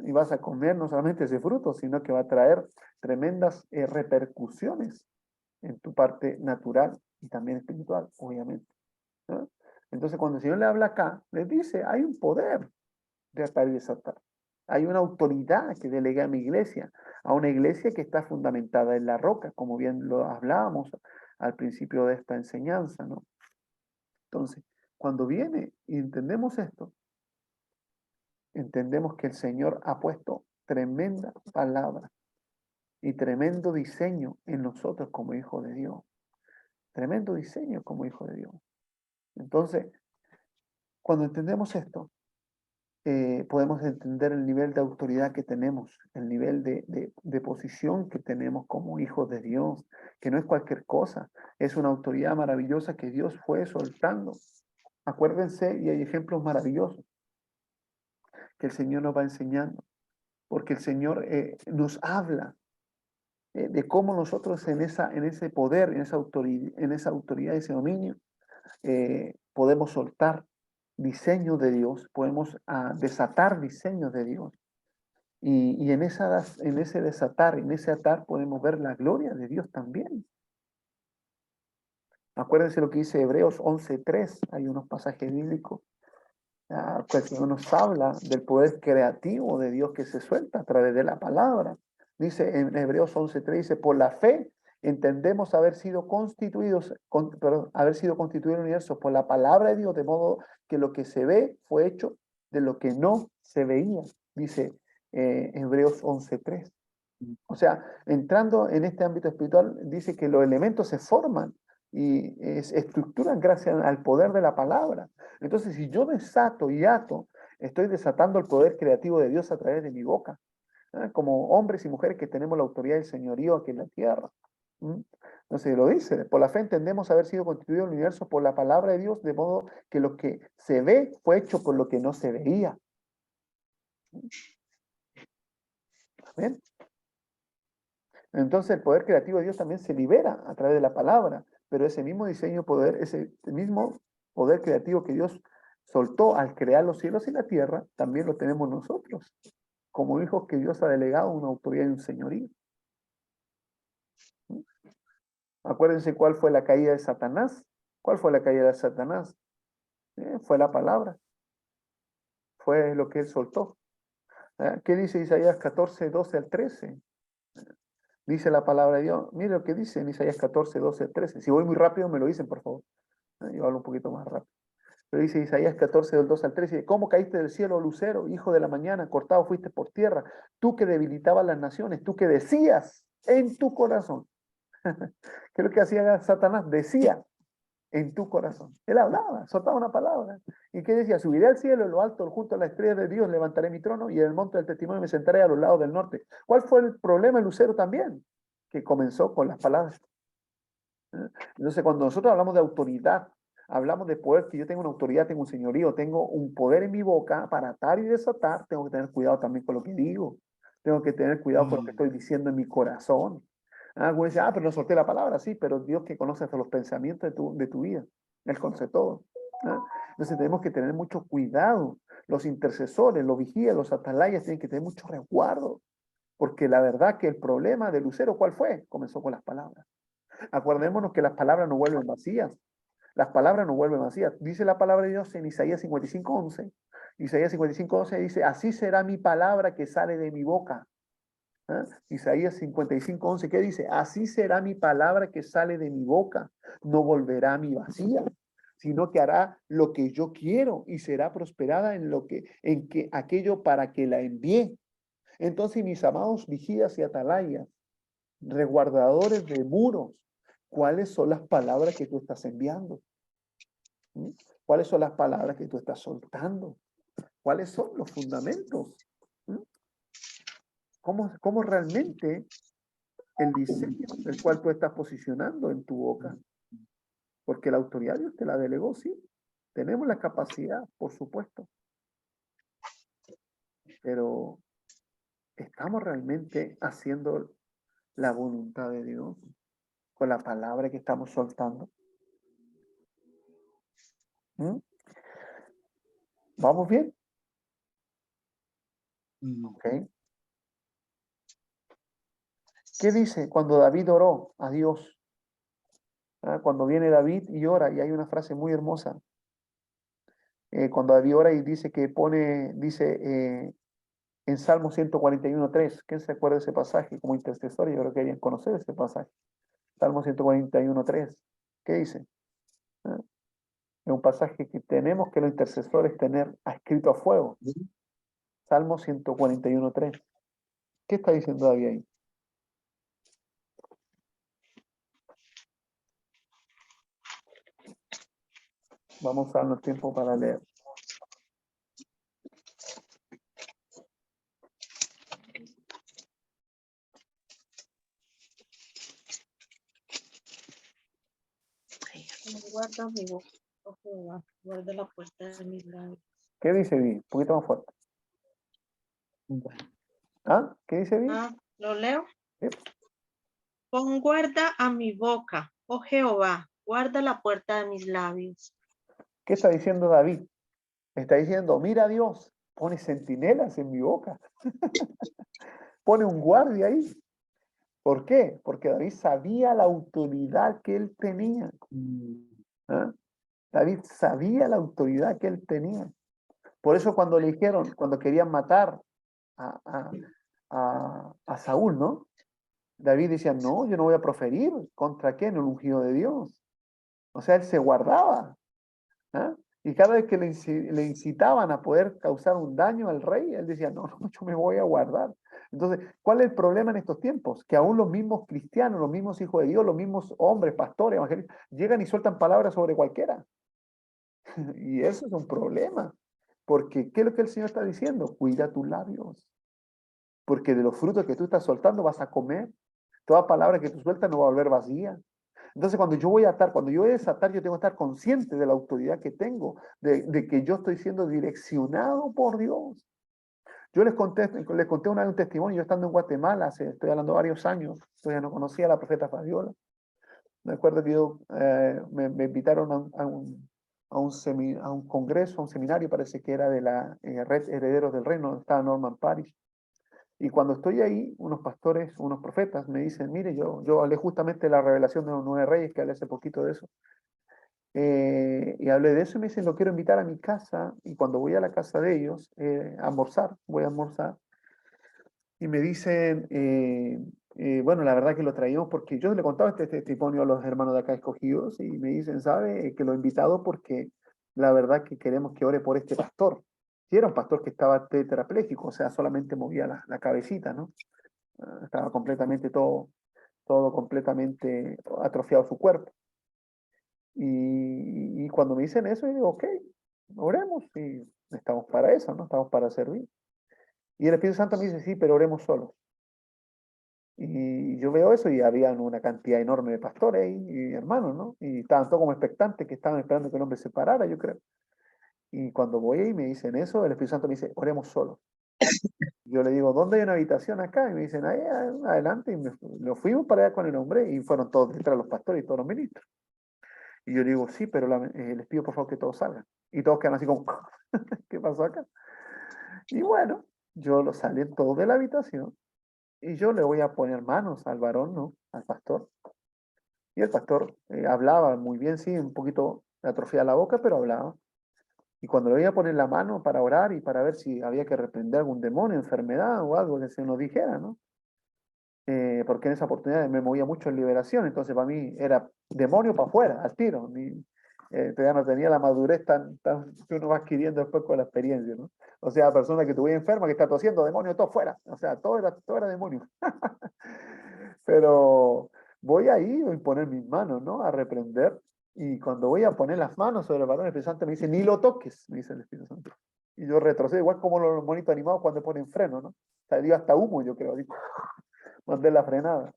A: Y vas a comer no solamente ese fruto, sino que va a traer tremendas repercusiones en tu parte natural y también espiritual, obviamente. Entonces, cuando el Señor le habla acá, le dice, hay un poder de atar y desatar. Hay una autoridad que delega a mi iglesia, a una iglesia que está fundamentada en la roca, como bien lo hablábamos al principio de esta enseñanza, ¿no? Entonces, cuando viene y entendemos esto, entendemos que el Señor ha puesto tremenda palabra y tremendo diseño en nosotros como hijos de Dios. Tremendo diseño como hijos de Dios. Entonces, cuando entendemos esto, podemos entender el nivel de autoridad que tenemos, el nivel de posición que tenemos como hijos de Dios, que no es cualquier cosa, es una autoridad maravillosa que Dios fue soltando. Acuérdense, y hay ejemplos maravillosos que el Señor nos va enseñando, porque el Señor nos habla de cómo nosotros en ese poder, en esa autoridad, ese dominio, podemos soltar diseños de Dios, podemos desatar diseños de Dios. Y en ese desatar, en ese atar, podemos ver la gloria de Dios también. Acuérdense lo que dice Hebreos 11:3, hay unos pasajes bíblicos que el Señor nos habla del poder creativo de Dios que se suelta a través de la palabra. Dice en Hebreos 11:3, dice, por la fe entendemos haber sido constituido el universo por la palabra de Dios, de modo que lo que se ve fue hecho de lo que no se veía, dice Hebreos 11:3. O sea, entrando en este ámbito espiritual, dice que los elementos se forman y se estructuran gracias al poder de la palabra. Entonces, si yo desato y ato, estoy desatando el poder creativo de Dios a través de mi boca, como hombres y mujeres que tenemos la autoridad del señorío aquí en la tierra. Entonces lo dice, por la fe entendemos haber sido constituido el universo por la palabra de Dios, de modo que lo que se ve fue hecho por lo que no se veía. ¿Ven? Entonces el poder creativo de Dios también se libera a través de la palabra, pero ese mismo diseño, ese mismo poder creativo que Dios soltó al crear los cielos y la tierra, también lo tenemos nosotros, como hijos que Dios ha delegado una autoridad y un señorío. Acuérdense cuál fue la caída de Satanás. ¿Cuál fue la caída de Satanás? Fue la palabra. Fue lo que él soltó. ¿Qué dice Isaías 14:12-13? Dice la palabra de Dios. Mire lo que dice en Isaías 14:12-13. Si voy muy rápido, me lo dicen, por favor. Yo hablo un poquito más rápido. Pero dice Isaías 14:12-13. ¿Cómo caíste del cielo, lucero, hijo de la mañana? Cortado fuiste por tierra. Tú que debilitabas las naciones. Tú que decías en tu corazón. ¿Qué es lo que hacía Satanás? Decía en tu corazón. Él hablaba, soltaba una palabra. ¿Y qué decía? Subiré al cielo, en lo alto, junto a la estrella de Dios, levantaré mi trono y en el monte del testimonio me sentaré a los lados del norte. ¿Cuál fue el problema del lucero también? Que comenzó con las palabras. Entonces, cuando nosotros hablamos de autoridad, hablamos de poder, que yo tengo una autoridad, tengo un señorío, tengo un poder en mi boca para atar y desatar, tengo que tener cuidado también con lo que digo. Tengo que tener cuidado con lo que estoy diciendo en mi corazón. Algunos dicen, pero no solté la palabra, sí, pero Dios que conoce hasta los pensamientos de tu vida, Él conoce todo. Entonces tenemos que tener mucho cuidado. Los intercesores, los vigías, los atalayas tienen que tener mucho resguardo, porque la verdad que el problema del lucero, ¿cuál fue? Comenzó con las palabras. Acordémonos que las palabras no vuelven vacías. Las palabras no vuelven vacías. Dice la palabra de Dios en Isaías 55:11. Isaías 55:11 dice, así será mi palabra que sale de mi boca. ¿Ah? Isaías 55:11, ¿qué dice? Así será mi palabra que sale de mi boca, no volverá a mi vacía, sino que hará lo que yo quiero y será prosperada en que aquello para que la envié. Entonces, mis amados vigías y atalayas, resguardadores de muros, ¿cuáles son las palabras que tú estás enviando? ¿Mm? ¿Cuáles son las palabras que tú estás soltando? ¿Cuáles son los fundamentos? ¿Mm? ¿Cómo realmente el diseño del cual tú estás posicionando en tu boca? Porque la autoridad Dios te la delegó, sí. Tenemos la capacidad, por supuesto. Pero ¿estamos realmente haciendo la voluntad de Dios con la palabra que estamos soltando? ¿Mm? ¿Vamos bien? ¿Ok? ¿Qué dice cuando David oró a Dios? ¿Ah? Cuando viene David y ora, y hay una frase muy hermosa. Cuando David ora y dice que dice en Salmo 141:3, ¿quién se acuerda de ese pasaje? Como intercesor, yo creo que querían conocer ese pasaje. Salmo 141:3, ¿qué dice? ¿Ah? Es un pasaje que tenemos que los intercesores tener escrito a fuego. Salmo 141:3. ¿Qué está diciendo David ahí? Vamos a darnos tiempo para leer.
D: Guarda mi boca, oh Jehová, guarda la puerta de mis labios.
A: ¿Qué dice David? Un poquito más fuerte. ¿Ah? ¿Qué dice David?
D: ¿Lo leo?
A: Sí.
D: Pon guarda a mi boca, oh Jehová, guarda la puerta de mis labios.
A: ¿Qué está diciendo David? Está diciendo, mira Dios, pone centinelas en mi boca. Pone un guardia ahí. ¿Por qué? Porque David sabía la autoridad que él tenía. ¿Ah? David sabía la autoridad que él tenía. Por eso cuando le dijeron, cuando querían matar a Saúl, ¿no? David decía, no, yo no voy a proferir. ¿Contra qué? En el ungido de Dios. O sea, él se guardaba. ¿Ah? Y cada vez que le incitaban a poder causar un daño al rey, él decía, no, no, yo me voy a guardar. Entonces, ¿cuál es el problema en estos tiempos? Que aún los mismos cristianos, los mismos hijos de Dios, los mismos hombres, pastores, evangelistas, llegan y sueltan palabras sobre cualquiera. Y eso es un problema. Porque, ¿qué es lo que el Señor está diciendo? Cuida tus labios. Porque de los frutos que tú estás soltando vas a comer. Toda palabra que tú sueltas no va a volver vacía. Entonces, cuando yo voy a atar, cuando yo voy a desatar, yo tengo que estar consciente de la autoridad que tengo, de que yo estoy siendo direccionado por Dios. Yo les conté una vez un testimonio, yo estando en Guatemala, estoy hablando varios años, todavía no conocía a la profeta Fabiola. Me acuerdo que me invitaron a un congreso, a un seminario, parece que era de la Red Herederos del Reino, donde estaba Norman Parish. Y cuando estoy ahí, unos pastores, unos profetas me dicen, mire, yo hablé justamente de la revelación de los 9 reyes, que hablé hace poquito de eso. Y hablé de eso y me dicen, lo quiero invitar a mi casa. Y cuando voy a la casa de ellos, a almorzar, voy a almorzar. Y me dicen, bueno, la verdad que lo traíamos porque yo le contaba este testimonio a los hermanos de acá escogidos y me dicen, ¿sabe? Que lo he invitado porque la verdad que queremos que ore por este pastor. Y era un pastor que estaba tetrapléjico, o sea, solamente movía la cabecita, ¿no? Estaba completamente todo completamente atrofiado su cuerpo. Y cuando me dicen eso, yo digo, ok, oremos y estamos para eso, ¿no? Estamos para servir. Y el Espíritu Santo me dice, sí, pero oremos solos. Y yo veo eso y había una cantidad enorme de pastores y hermanos, ¿no? Y estaban todos como expectantes, que estaban esperando que el hombre se parara, yo creo. Y cuando voy y me dicen eso, el Espíritu Santo me dice, oremos solos. Yo le digo, ¿dónde hay una habitación acá? Y me dicen, ahí adelante. Y nos fuimos para allá con el hombre y fueron todos detrás los pastores y todos los ministros. Y yo le digo, sí, pero les pido por favor que todos salgan. Y todos quedan así como, ¿qué pasó acá? Y bueno, yo lo salí todos de la habitación y yo le voy a poner manos al varón, ¿no? Al pastor. Y el pastor hablaba muy bien, sí, un poquito atrofiada la boca, pero hablaba. Y cuando le voy a poner la mano para orar y para ver si había que reprender algún demonio, enfermedad o algo que se nos dijera, ¿no? porque en esa oportunidad me movía mucho en liberación, entonces para mí era demonio para afuera, al tiro. Todavía no tenía la madurez tan que uno va adquiriendo después con la experiencia, ¿no? O sea, persona que tuve enferma, que está tosiendo, demonio, todo fuera. O sea, todo era demonio. Pero voy ahí a poner mis manos, ¿no? A reprender. Y cuando voy a poner las manos sobre el varón, el Espíritu Santo me dice, ni lo toques, me dice el Espíritu Santo. Y yo retrocedo, igual como los monitos animados cuando ponen freno, ¿no? Salió hasta humo, yo creo. Digo, mandé la frenada.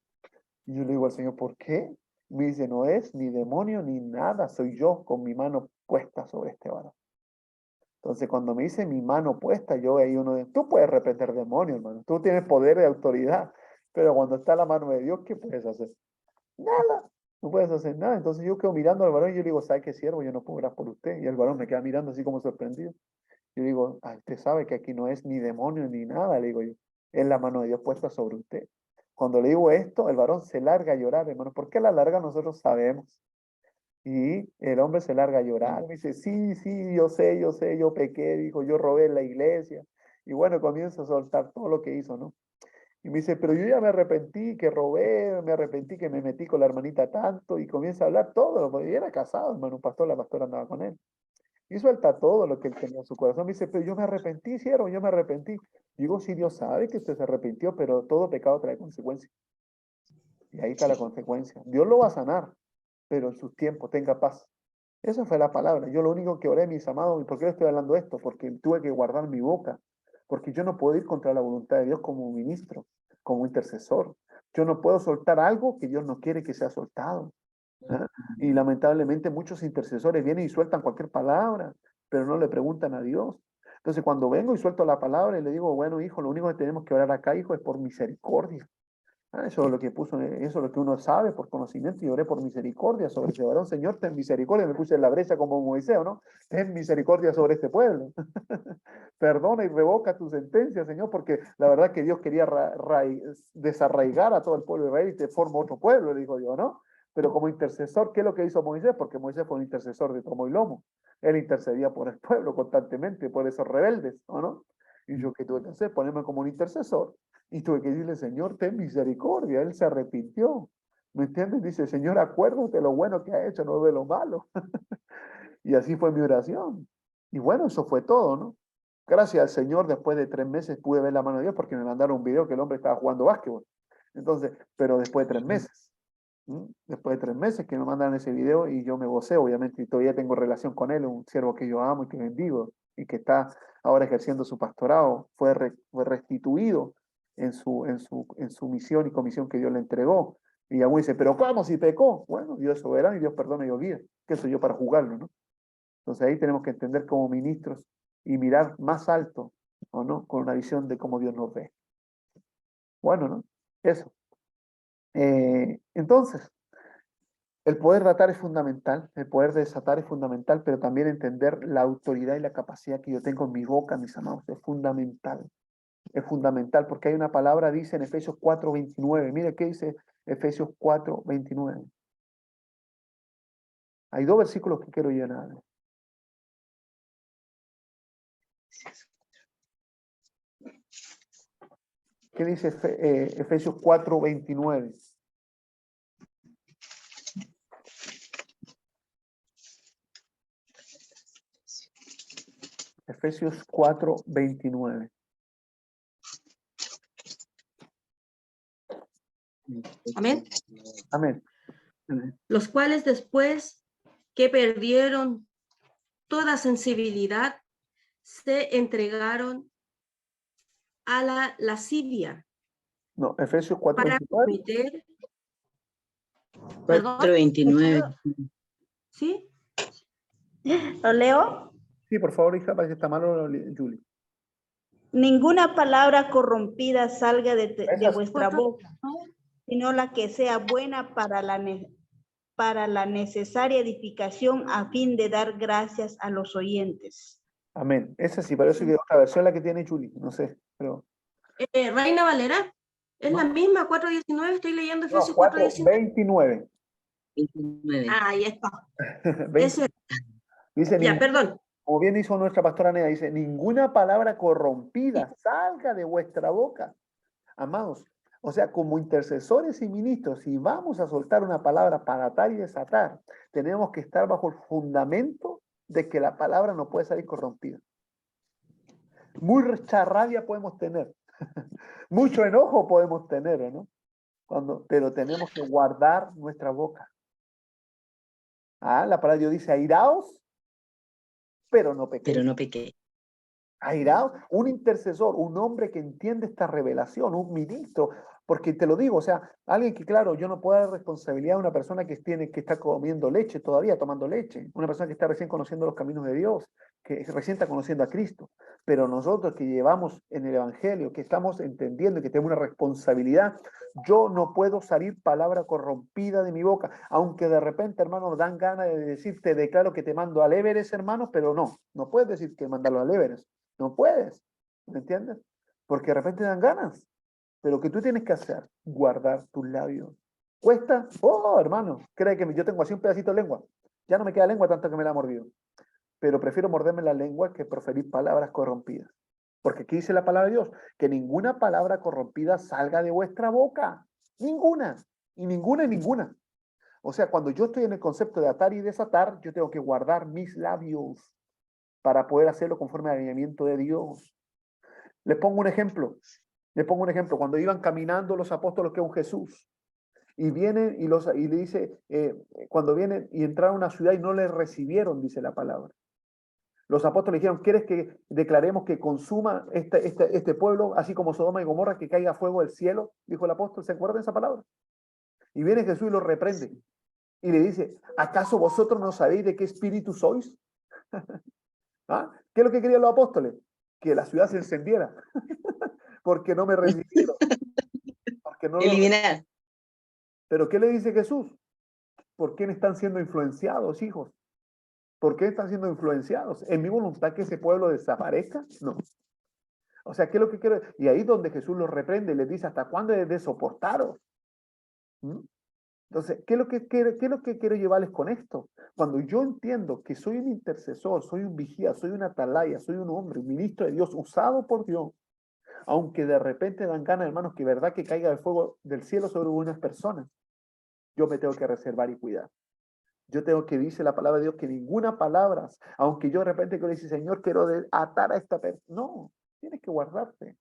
A: Y yo le digo al Señor, ¿por qué? Me dice, no es ni demonio ni nada, soy yo con mi mano puesta sobre este varón. Entonces, cuando me dice mi mano puesta, yo ahí uno dice, tú puedes reprender demonios, hermano, tú tienes poder de autoridad, pero cuando está la mano de Dios, ¿qué puedes hacer? Nada, no puedes hacer nada. Entonces yo quedo mirando al varón y yo le digo, ¿sabe qué siervo? Yo no puedo orar por usted. Y el varón me queda mirando así como sorprendido. Yo digo, usted sabe que aquí no es ni demonio ni nada, le digo yo, es la mano de Dios puesta sobre usted. Cuando le digo esto, el varón se larga a llorar, hermano. ¿Por qué la larga? Nosotros sabemos. Y el hombre se larga a llorar. Me dice, sí, yo pequé, dijo, yo robé en la iglesia. Y bueno, comienza a soltar todo lo que hizo, ¿no? Y me dice, pero yo ya me arrepentí que robé, me arrepentí que me metí con la hermanita tanto. Y comienza a hablar todo, porque era casado, hermano, un pastor, la pastora andaba con él. Y suelta todo lo que él tenía en su corazón. Me dice, pero yo me arrepentí, siervo, yo me arrepentí. Digo, sí, Dios sabe que usted se arrepintió, pero todo pecado trae consecuencias. Y ahí está la consecuencia. Dios lo va a sanar, pero en sus tiempos tenga paz. Esa fue la palabra. Yo lo único que oré, mis amados, ¿y por qué le estoy hablando esto? Porque tuve que guardar mi boca, porque yo no puedo ir contra la voluntad de Dios como ministro, como intercesor. Yo no puedo soltar algo que Dios no quiere que sea soltado. ¿Ah? Y lamentablemente muchos intercesores vienen y sueltan cualquier palabra, pero no le preguntan a Dios. Entonces cuando vengo y suelto la palabra y le digo, bueno, hijo, lo único que tenemos que orar acá, hijo, es por misericordia. Eso es lo que puso, eso es lo que uno sabe por conocimiento, y oré por misericordia sobre ese varón. Señor, ten misericordia. Me puse en la brecha como Moisés, ¿no? Ten misericordia sobre este pueblo. Perdona y revoca tu sentencia, Señor, porque la verdad que Dios quería desarraigar a todo el pueblo de Israel y te forma otro pueblo, le dijo yo, ¿no? Pero como intercesor, ¿qué es lo que hizo Moisés? Porque Moisés fue un intercesor de tomo y lomo. Él intercedía por el pueblo constantemente, por esos rebeldes, ¿o no? Y yo, ¿qué tuve que hacer? Ponerme como un intercesor. Y tuve que decirle, Señor, ten misericordia. Él se arrepintió. ¿Me entiendes? Dice, Señor, acuérdate de lo bueno que ha hecho, no de lo malo. Y así fue mi oración. Y bueno, eso fue todo, ¿no? Gracias al Señor, después de 3 meses pude ver la mano de Dios porque me mandaron un video que el hombre estaba jugando básquetbol. Entonces, pero después de 3 meses. Después de 3 meses que me mandaron ese video y yo me gocé, obviamente, y todavía tengo relación con él, un siervo que yo amo y que bendigo y que está ahora ejerciendo su pastorado, fue restituido en su misión y comisión que Dios le entregó. Y aún dice, pero ¿cómo si pecó? Bueno, Dios es soberano y Dios perdona y olvida. ¿Qué soy yo para juzgarlo, no? Entonces ahí tenemos que entender como ministros y mirar más alto, ¿o no? Con una visión de cómo Dios nos ve. Bueno, ¿no? Eso. Entonces, el poder datar es fundamental, el poder desatar es fundamental, pero también entender la autoridad y la capacidad que yo tengo en mi boca, mis amados, es fundamental, porque hay una palabra, dice en Efesios 4:29, mire qué dice Efesios 4:29. Hay 2 versículos que quiero llenar. ¿Qué dice Efesios 4:29? Efesios 4:29.
D: Amén.
A: Amén.
D: Los cuales después que perdieron toda sensibilidad, se entregaron a la lascivia
A: No, Efesios
D: para
A: 4:29.
D: cometer, perdón,
B: 4:29.
D: ¿sí?
E: ¿Lo leo?
A: Sí, por favor, hija, para que está malo, Julie.
E: Ninguna palabra corrompida salga de vuestra
D: Otro.
E: boca, sino la que sea buena para la necesaria edificación a fin de dar gracias a los oyentes.
A: Amén. Esa sí, pero eso que otra versión la que tiene Julie, no sé, pero...
D: Reina Valera, es
A: No.
D: la misma, 4:19, estoy leyendo
A: No,
D: Efesios 4:19.
A: 4:29.
B: 29.
D: Ahí está.
A: 20.
D: Ese,
A: Dice,
D: ya, perdón.
A: como bien hizo nuestra pastora Nea, dice, ninguna palabra corrompida salga de vuestra boca. Amados, O sea, como intercesores y ministros, si vamos a soltar una palabra para atar y desatar, tenemos que estar bajo el fundamento de que la palabra no puede salir corrompida. Mucha rabia podemos tener, mucho enojo podemos tener, ¿no? Pero tenemos que guardar nuestra boca. La palabra de Dios dice, airaos, pero no pequéis.
B: Pero no pequé.
A: Airaos, un intercesor, un hombre que entiende esta revelación, un ministro, porque te lo digo, o sea, alguien que, claro, yo no puedo dar responsabilidad a una persona que está comiendo leche todavía, tomando leche, una persona que está recién conociendo los caminos de Dios, que recién está conociendo a Cristo, pero nosotros que llevamos en el Evangelio, que estamos entendiendo y que tenemos una responsabilidad, yo no puedo salir palabra corrompida de mi boca, aunque de repente, hermano, nos dan ganas de decir, te declaro que te mando al Everest, hermano, pero no puedes decir que mandarlo al Everest. No puedes, ¿me entiendes? Porque de repente dan ganas. Pero que tú tienes que hacer, guardar tus labios. ¿Cuesta? Oh, hermano, cree que yo tengo así un pedacito de lengua. Ya no me queda lengua tanto que me la ha mordido. Pero prefiero morderme la lengua que proferir palabras corrompidas. Porque aquí dice la palabra de Dios, que ninguna palabra corrompida salga de vuestra boca. Ninguna. Y ninguna. O sea, cuando yo estoy en el concepto de atar y desatar, yo tengo que guardar mis labios para poder hacerlo conforme al alineamiento de Dios. Les pongo un ejemplo. Cuando iban caminando los apóstoles que es un Jesús, y vienen y le dice, cuando vienen y entraron a una ciudad y no les recibieron, dice la palabra. Los apóstoles dijeron, ¿quieres que declaremos que consuma este pueblo, así como Sodoma y Gomorra, que caiga fuego del cielo? Dijo el apóstol, ¿se acuerdan de esa palabra? Y viene Jesús y los reprende. Y le dice, ¿acaso vosotros no sabéis de qué espíritu sois? ¿Qué es lo que querían los apóstoles? Que la ciudad se encendiera. Porque no me recibieron. Porque no
B: Eliminar.
A: Pero ¿qué le dice Jesús? ¿Por qué están siendo influenciados, hijos? ¿Por qué están siendo influenciados? ¿Es mi voluntad que ese pueblo desaparezca? No. O sea, ¿qué es lo que quiero? Y ahí es donde Jesús los reprende y les dice, ¿hasta cuándo es de soportaros? Entonces, ¿qué es lo que quiero llevarles con esto? Cuando yo entiendo que soy un intercesor, soy un vigía, soy un atalaya, soy un hombre, un ministro de Dios, usado por Dios, aunque de repente dan ganas, hermanos, que verdad que caiga el fuego del cielo sobre unas personas, yo me tengo que reservar y cuidar. Yo tengo que, dice la palabra de Dios, que ninguna palabra, aunque yo de repente quiero decir, Señor, quiero atar a esta persona. No, tienes que guardarte,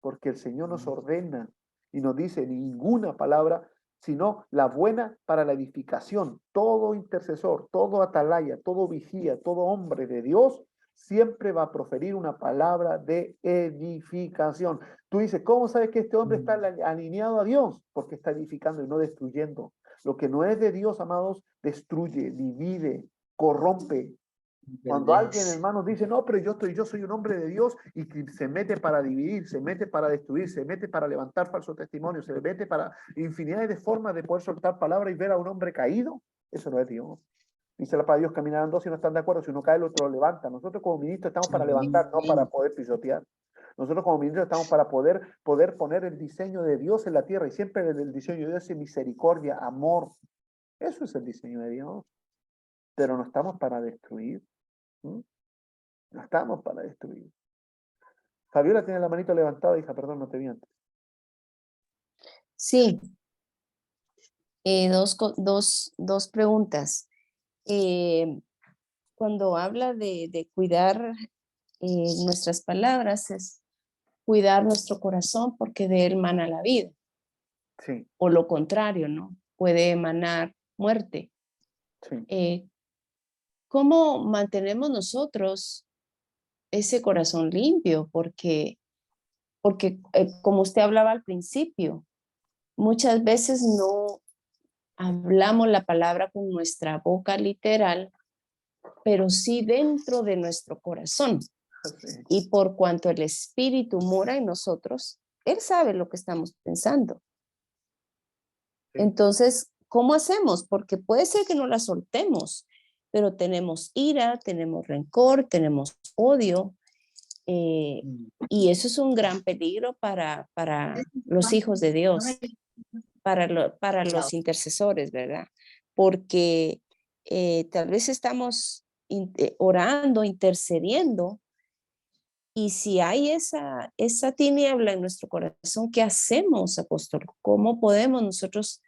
A: porque el Señor nos ordena y nos dice ninguna palabra, sino la buena para la edificación. Todo intercesor, todo atalaya, todo vigía, todo hombre de Dios, siempre va a proferir una palabra de edificación. Tú dices, ¿cómo sabes que este hombre está alineado a Dios? Porque está edificando y no destruyendo. Lo que no es de Dios, amados, destruye, divide, corrompe. Cuando alguien, hermanos, dice, no, pero yo soy un hombre de Dios y que se mete para dividir, se mete para destruir, se mete para levantar falso testimonio, se mete para infinidad de formas de poder soltar palabras y ver a un hombre caído, eso no es Dios. Dice la palabra de Dios, caminarán dos si no están de acuerdo, si uno cae el otro lo levanta. Nosotros como ministros estamos para levantar, no para poder pisotear. Nosotros como ministros estamos para poder poner el diseño de Dios en la tierra y siempre el diseño de Dios es misericordia, amor. Eso es el diseño de Dios. Pero no estamos para destruir. No estamos para destruir. Fabiola tiene la manito levantada, hija, perdón, no te vi antes.
C: Sí. Dos preguntas. Cuando habla de cuidar nuestras palabras, es cuidar nuestro corazón porque de él emana la vida.
A: Sí.
C: O lo contrario, ¿no? Puede emanar muerte.
A: Sí.
C: ¿Cómo mantenemos nosotros ese corazón limpio? Porque como usted hablaba al principio, muchas veces no hablamos la palabra con nuestra boca literal, pero sí dentro de nuestro corazón.
A: Sí.
C: Y por cuanto el Espíritu mora en nosotros, Él sabe lo que estamos pensando.
A: Sí.
C: Entonces, ¿cómo hacemos? Porque puede ser que no la soltemos, pero tenemos ira, tenemos rencor, tenemos odio, y eso es un gran peligro para los hijos de Dios, para los intercesores, ¿verdad? Porque tal vez estamos orando, intercediendo, Y si hay esa tiniebla en nuestro corazón, ¿qué hacemos, apóstol? ¿Cómo podemos nosotros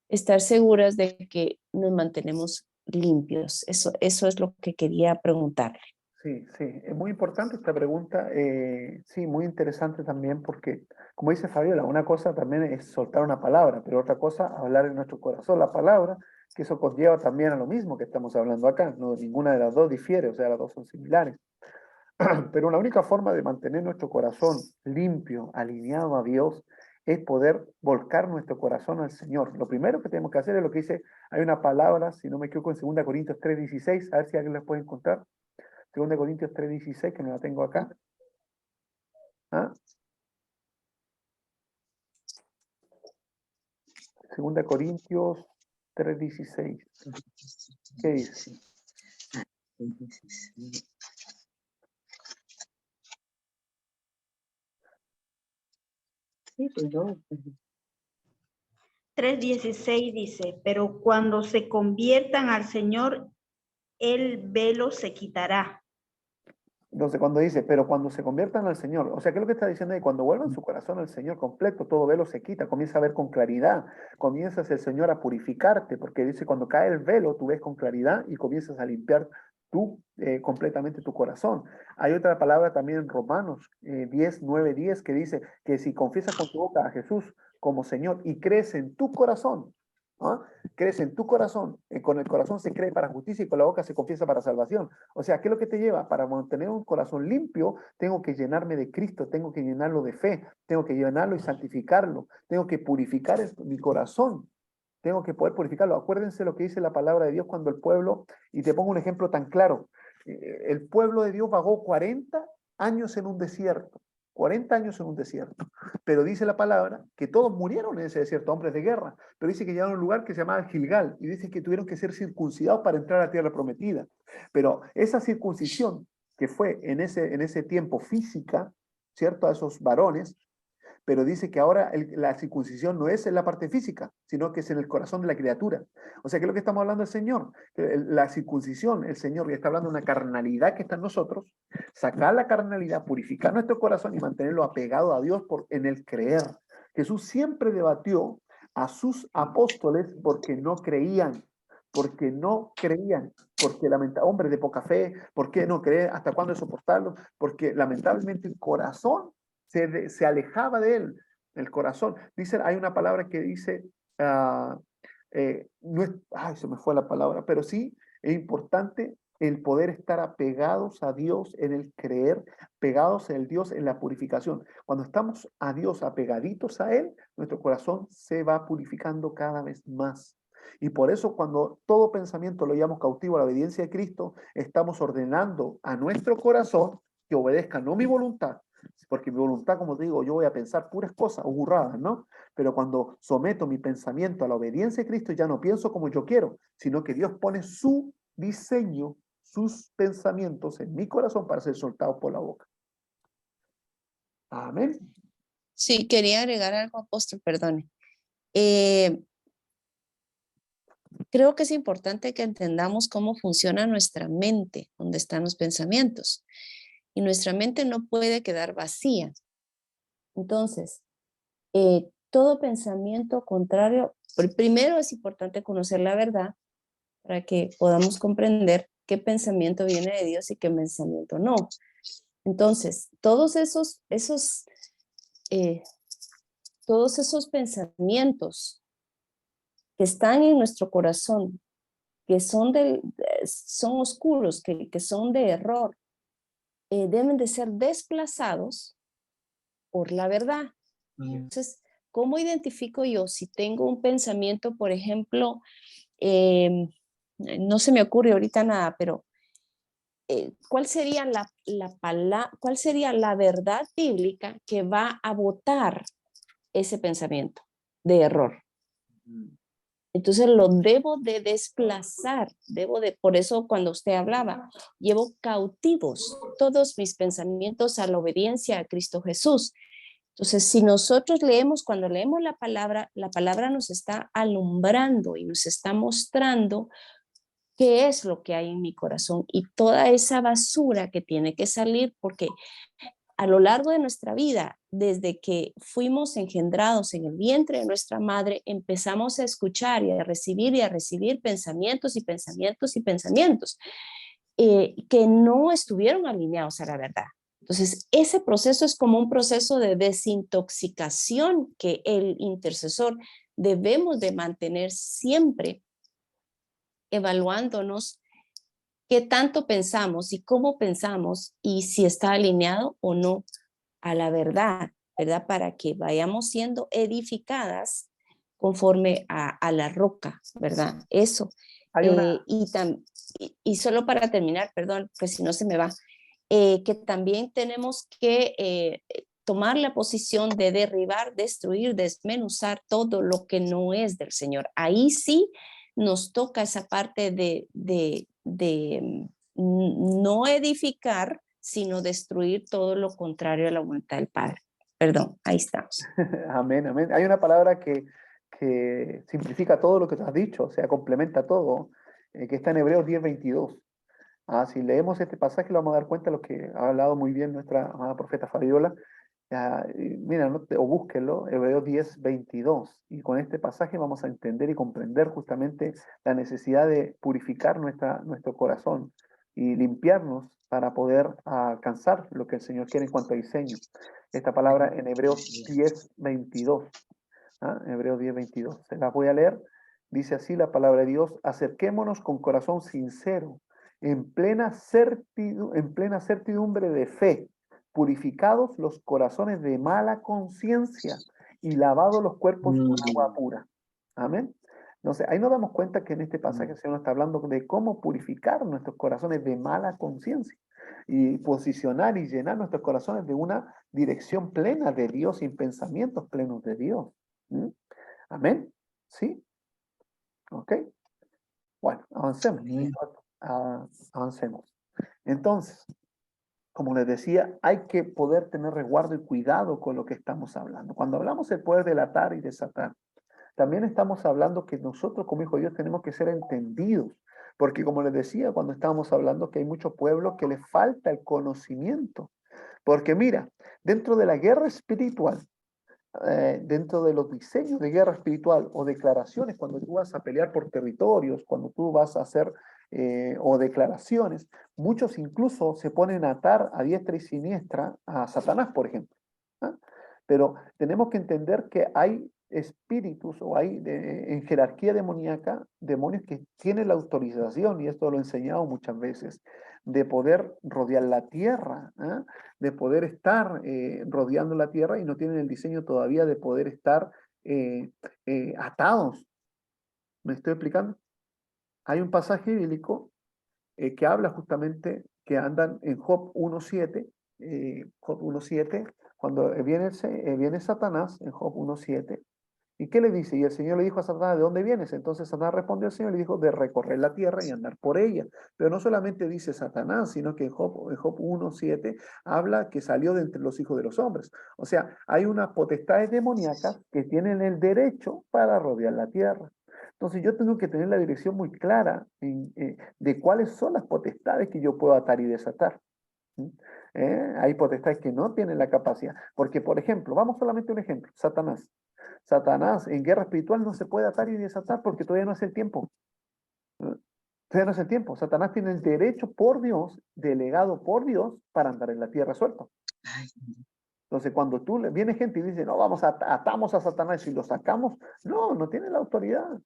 C: estar seguras de que nos mantenemos limpios? Eso es lo que quería preguntarle.
A: Sí, sí, es muy importante esta pregunta, sí, muy interesante también porque, como dice Fabiola, una cosa también es soltar una palabra, pero otra cosa hablar en nuestro corazón la palabra, que eso conlleva también a lo mismo que estamos hablando acá, no, ninguna de las dos difiere, o sea, las dos son similares. Pero la única forma de mantener nuestro corazón limpio, alineado a Dios, es poder volcar nuestro corazón al Señor. Lo primero que tenemos que hacer es lo que dice, hay una palabra, si no me equivoco, en 2 Corintios 3:16, a ver si alguien la puede encontrar. 2 Corintios 3:16, que me la tengo acá. ¿Ah? 2 Corintios 3:16. ¿Qué dice?
B: Sí, pues no.
E: 3:16 dice, pero cuando se conviertan al Señor, el velo se quitará.
A: Entonces, cuando dice, pero cuando se conviertan al Señor, o sea, ¿qué es lo que está diciendo ahí? Cuando vuelvan su corazón al Señor completo, todo velo se quita, comienza a ver con claridad, comienzas el Señor a purificarte, porque dice, cuando cae el velo, tú ves con claridad y comienzas a limpiar tú completamente tu corazón. Hay otra palabra también en Romanos 10:9-10 que dice que si confiesas con tu boca a Jesús como Señor y crees en tu corazón, ¿ah? Crees en tu corazón, con el corazón se cree para justicia y con la boca se confiesa para salvación. O sea, ¿qué es lo que te lleva? Para mantener un corazón limpio, tengo que llenarme de Cristo, tengo que llenarlo de fe, tengo que llenarlo y santificarlo, tengo que purificar mi corazón, tengo que poder purificarlo. Acuérdense lo que dice la palabra de Dios cuando el pueblo, y te pongo un ejemplo tan claro, el pueblo de Dios vagó 40 años en un desierto. 40 años en un desierto. Pero dice la palabra que todos murieron en ese desierto, hombres de guerra. Pero dice que llegaron a un lugar que se llamaba Gilgal y dice que tuvieron que ser circuncidados para entrar a la tierra prometida. Pero esa circuncisión que fue en ese tiempo física, ¿cierto? A esos varones, pero dice que ahora la circuncisión no es en la parte física, sino que es en el corazón de la criatura. O sea, que es lo que estamos hablando del Señor. La circuncisión, el Señor ya está hablando de una carnalidad que está en nosotros, sacar la carnalidad, purificar nuestro corazón y mantenerlo apegado a Dios en el creer. Jesús siempre debatió a sus apóstoles porque no creían, porque hombres de poca fe, ¿por qué no creer? ¿Hasta cuándo soportarlo? Porque lamentablemente el corazón se alejaba de él, el corazón. Dice, hay una palabra que dice, no es, ay, se me fue la palabra, pero sí es importante el poder estar apegados a Dios en el creer, pegados en el Dios en la purificación. Cuando estamos a Dios apegaditos a Él, nuestro corazón se va purificando cada vez más. Y por eso cuando todo pensamiento lo llevamos cautivo a la obediencia de Cristo, estamos ordenando a nuestro corazón que obedezca no mi voluntad, porque mi voluntad, como te digo, yo voy a pensar puras cosas o burradas, ¿no? Pero cuando someto mi pensamiento a la obediencia de Cristo, ya no pienso como yo quiero, sino que Dios pone su diseño, sus pensamientos en mi corazón para ser soltados por la boca. Amén.
C: Sí, quería agregar algo, apóstol, perdone. Creo que es importante que entendamos cómo funciona nuestra mente, donde están los pensamientos. Y nuestra mente no puede quedar vacía. Entonces, todo pensamiento contrario, primero es importante conocer la verdad para que podamos comprender qué pensamiento viene de Dios y qué pensamiento no. Entonces, todos esos pensamientos que están en nuestro corazón, que son oscuros, que son de error, deben de ser desplazados por la verdad. Entonces, ¿cómo identifico yo si tengo un pensamiento, por ejemplo, no se me ocurre ahorita nada, pero ¿cuál sería cuál sería la verdad bíblica que va a botar ese pensamiento de error? Entonces lo debo de desplazar, por eso cuando usted hablaba, llevo cautivos todos mis pensamientos a la obediencia a Cristo Jesús. Entonces, si nosotros cuando leemos la palabra nos está alumbrando y nos está mostrando qué es lo que hay en mi corazón y toda esa basura que tiene que salir, porque a lo largo de nuestra vida, desde que fuimos engendrados en el vientre de nuestra madre, empezamos a escuchar y a recibir pensamientos y pensamientos y pensamientos que no estuvieron alineados a la verdad. Entonces, ese proceso es como un proceso de desintoxicación que el intercesor debemos de mantener siempre evaluándonos qué tanto pensamos y cómo pensamos y si está alineado o no a la verdad, ¿verdad? Para que vayamos siendo edificadas conforme a la roca, ¿verdad? Eso.
A: Hay una,
C: Y solo para terminar, perdón, pues si no se me va, que también tenemos que tomar la posición de derribar, destruir, desmenuzar todo lo que no es del Señor. Ahí sí nos toca esa parte de no edificar, sino destruir todo lo contrario a la voluntad del Padre. Perdón, ahí estamos.
A: amén, amén. Hay una palabra que simplifica todo lo que tú has dicho, o sea, complementa todo, que está en Hebreos 10:22. Si leemos este pasaje, lo vamos a dar cuenta de lo que ha hablado muy bien nuestra amada profeta Fabiola. Mira, o búsquenlo, Hebreos 10:22. Y con este pasaje vamos a entender y comprender justamente la necesidad de purificar nuestro corazón y limpiarnos para poder alcanzar lo que el Señor quiere en cuanto a diseño. Esta palabra en Hebreos 10:22. Hebreos 10:22. Se la voy a leer. Dice así la palabra de Dios: acerquémonos con corazón sincero, en plena certidumbre de fe, purificados los corazones de mala conciencia y lavados los cuerpos con agua pura. Amén. Entonces, ahí nos damos cuenta que en este pasaje el Señor está hablando de cómo purificar nuestros corazones de mala conciencia y posicionar y llenar nuestros corazones de una dirección plena de Dios y pensamientos plenos de Dios. ¿Mm? Amén. ¿Sí? Ok. Bueno, avancemos. Avancemos. Entonces, como les decía, hay que poder tener resguardo y cuidado con lo que estamos hablando. Cuando hablamos del poder delatar y desatar, también estamos hablando que nosotros como hijos de Dios tenemos que ser entendidos. Porque como les decía cuando estábamos hablando que hay muchos pueblos que les falta el conocimiento. Porque mira, dentro de la guerra espiritual, dentro de los diseños de guerra espiritual o declaraciones, cuando tú vas a pelear por territorios, cuando tú vas a hacer o declaraciones, muchos incluso se ponen a atar a diestra y siniestra a Satanás, por ejemplo. ¿Ah? Pero tenemos que entender que hay espíritus o hay en jerarquía demoníaca demonios que tienen la autorización, y esto lo he enseñado muchas veces, de poder rodear la tierra, de poder estar rodeando la tierra y no tienen el diseño todavía de poder estar atados. ¿Me estoy explicando? Hay un pasaje bíblico que habla justamente que andan en Job 1:7, Job 1:7, cuando viene Satanás en Job 1:7. ¿Y qué le dice? Y el Señor le dijo a Satanás: ¿de dónde vienes? Entonces Satanás respondió al Señor y le dijo: de recorrer la tierra y andar por ella. Pero no solamente dice Satanás, sino que en Job 1:7 habla que salió de entre los hijos de los hombres. O sea, hay unas potestades demoníacas que tienen el derecho para rodear la tierra. Entonces yo tengo que tener la dirección muy clara de cuáles son las potestades que yo puedo atar y desatar. Hay potestades que no tienen la capacidad. Porque, por ejemplo, vamos solamente a un ejemplo: Satanás. Satanás en guerra espiritual no se puede atar y desatar porque todavía no es el tiempo. Todavía no es el tiempo. Satanás tiene el derecho por Dios, delegado por Dios, para andar en la tierra suelto. Entonces, cuando viene gente y dice: no, atamos a Satanás y lo sacamos, no tiene la autoridad.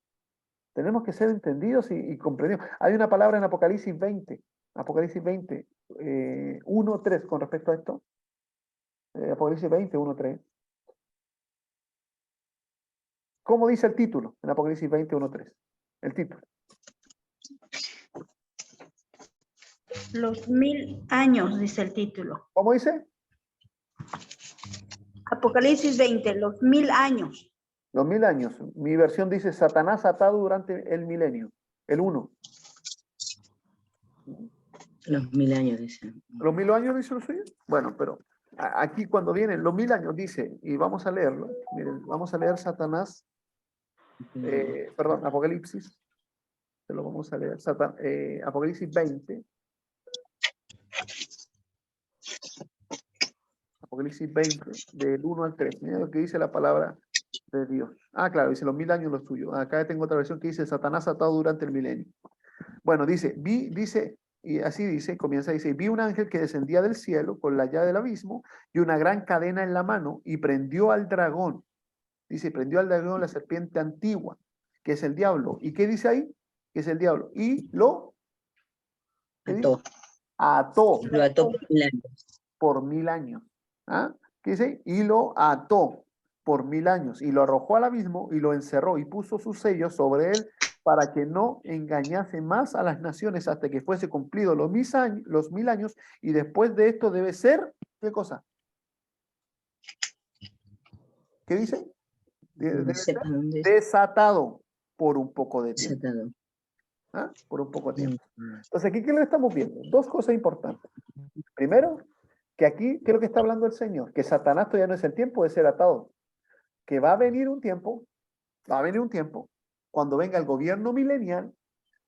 A: Tenemos que ser entendidos y comprendidos. Hay una palabra en Apocalipsis 20, 1:3 con respecto a esto. Apocalipsis 20, 1:3. ¿Cómo dice el título en Apocalipsis 20, 1:3? El título.
E: Los 1000 años, dice el título.
A: ¿Cómo dice?
E: Apocalipsis 20, los 1000 años.
A: Los 1000 años. Mi versión dice: Satanás atado durante el milenio. El 1.
B: Los 1000 años, dice.
A: ¿Los 1000 años dice lo suyo? Bueno, pero aquí cuando vienen los 1000 años dice, y vamos a leerlo. Miren, vamos a leer Satanás, perdón, Apocalipsis. Se lo vamos a leer. Apocalipsis 20. Apocalipsis 20, del 1 al 3. Mira lo que dice la palabra de Dios. Ah, claro, dice los 1000 años los tuyos. Acá tengo otra versión que dice Satanás atado durante el milenio. Bueno, dice, y así dice, comienza, dice, vi un ángel que descendía del cielo con la llave del abismo y una gran cadena en la mano y prendió al dragón. Dice, prendió al dragón la serpiente antigua, que es el diablo. ¿Y qué dice ahí? Que es el diablo. Y lo
B: Ató.
A: ató
B: Lo ató por 1000 años.
A: por 1000 años. ¿Ah? ¿Qué dice? Y lo ató por 1000 años y lo arrojó al abismo y lo encerró y puso su sello sobre él para que no engañase más a las naciones hasta que fuese cumplido los 1000 años y después de esto debe ser, ¿qué cosa? ¿Qué dice? Debe ser desatado por un poco de tiempo.
B: Desatado.
A: ¿Ah? Por un poco de tiempo. Entonces, aquí, ¿qué le estamos viendo? Dos cosas importantes. Primero, que aquí, ¿qué es lo que está hablando el Señor? Que Satanás todavía no es el tiempo de ser atado. Que va a venir un tiempo cuando venga el gobierno milenial,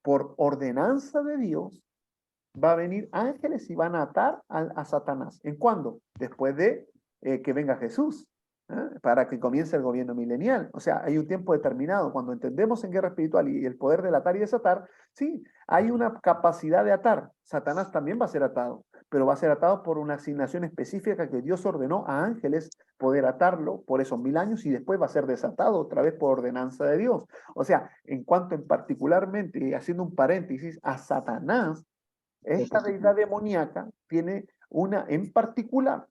A: por ordenanza de Dios, va a venir ángeles y van a atar a Satanás. ¿En cuándo? Después de que venga Jesús, para que comience el gobierno milenial. O sea, hay un tiempo determinado. Cuando entendemos en guerra espiritual y el poder del atar y desatar, sí, hay una capacidad de atar. Satanás también va a ser atado, pero va a ser atado por una asignación específica que Dios ordenó a ángeles poder atarlo por esos 1000 años y después va a ser desatado otra vez por ordenanza de Dios. O sea, en cuanto en particularmente, haciendo un paréntesis, a Satanás, esta deidad demoníaca tiene una, en particular,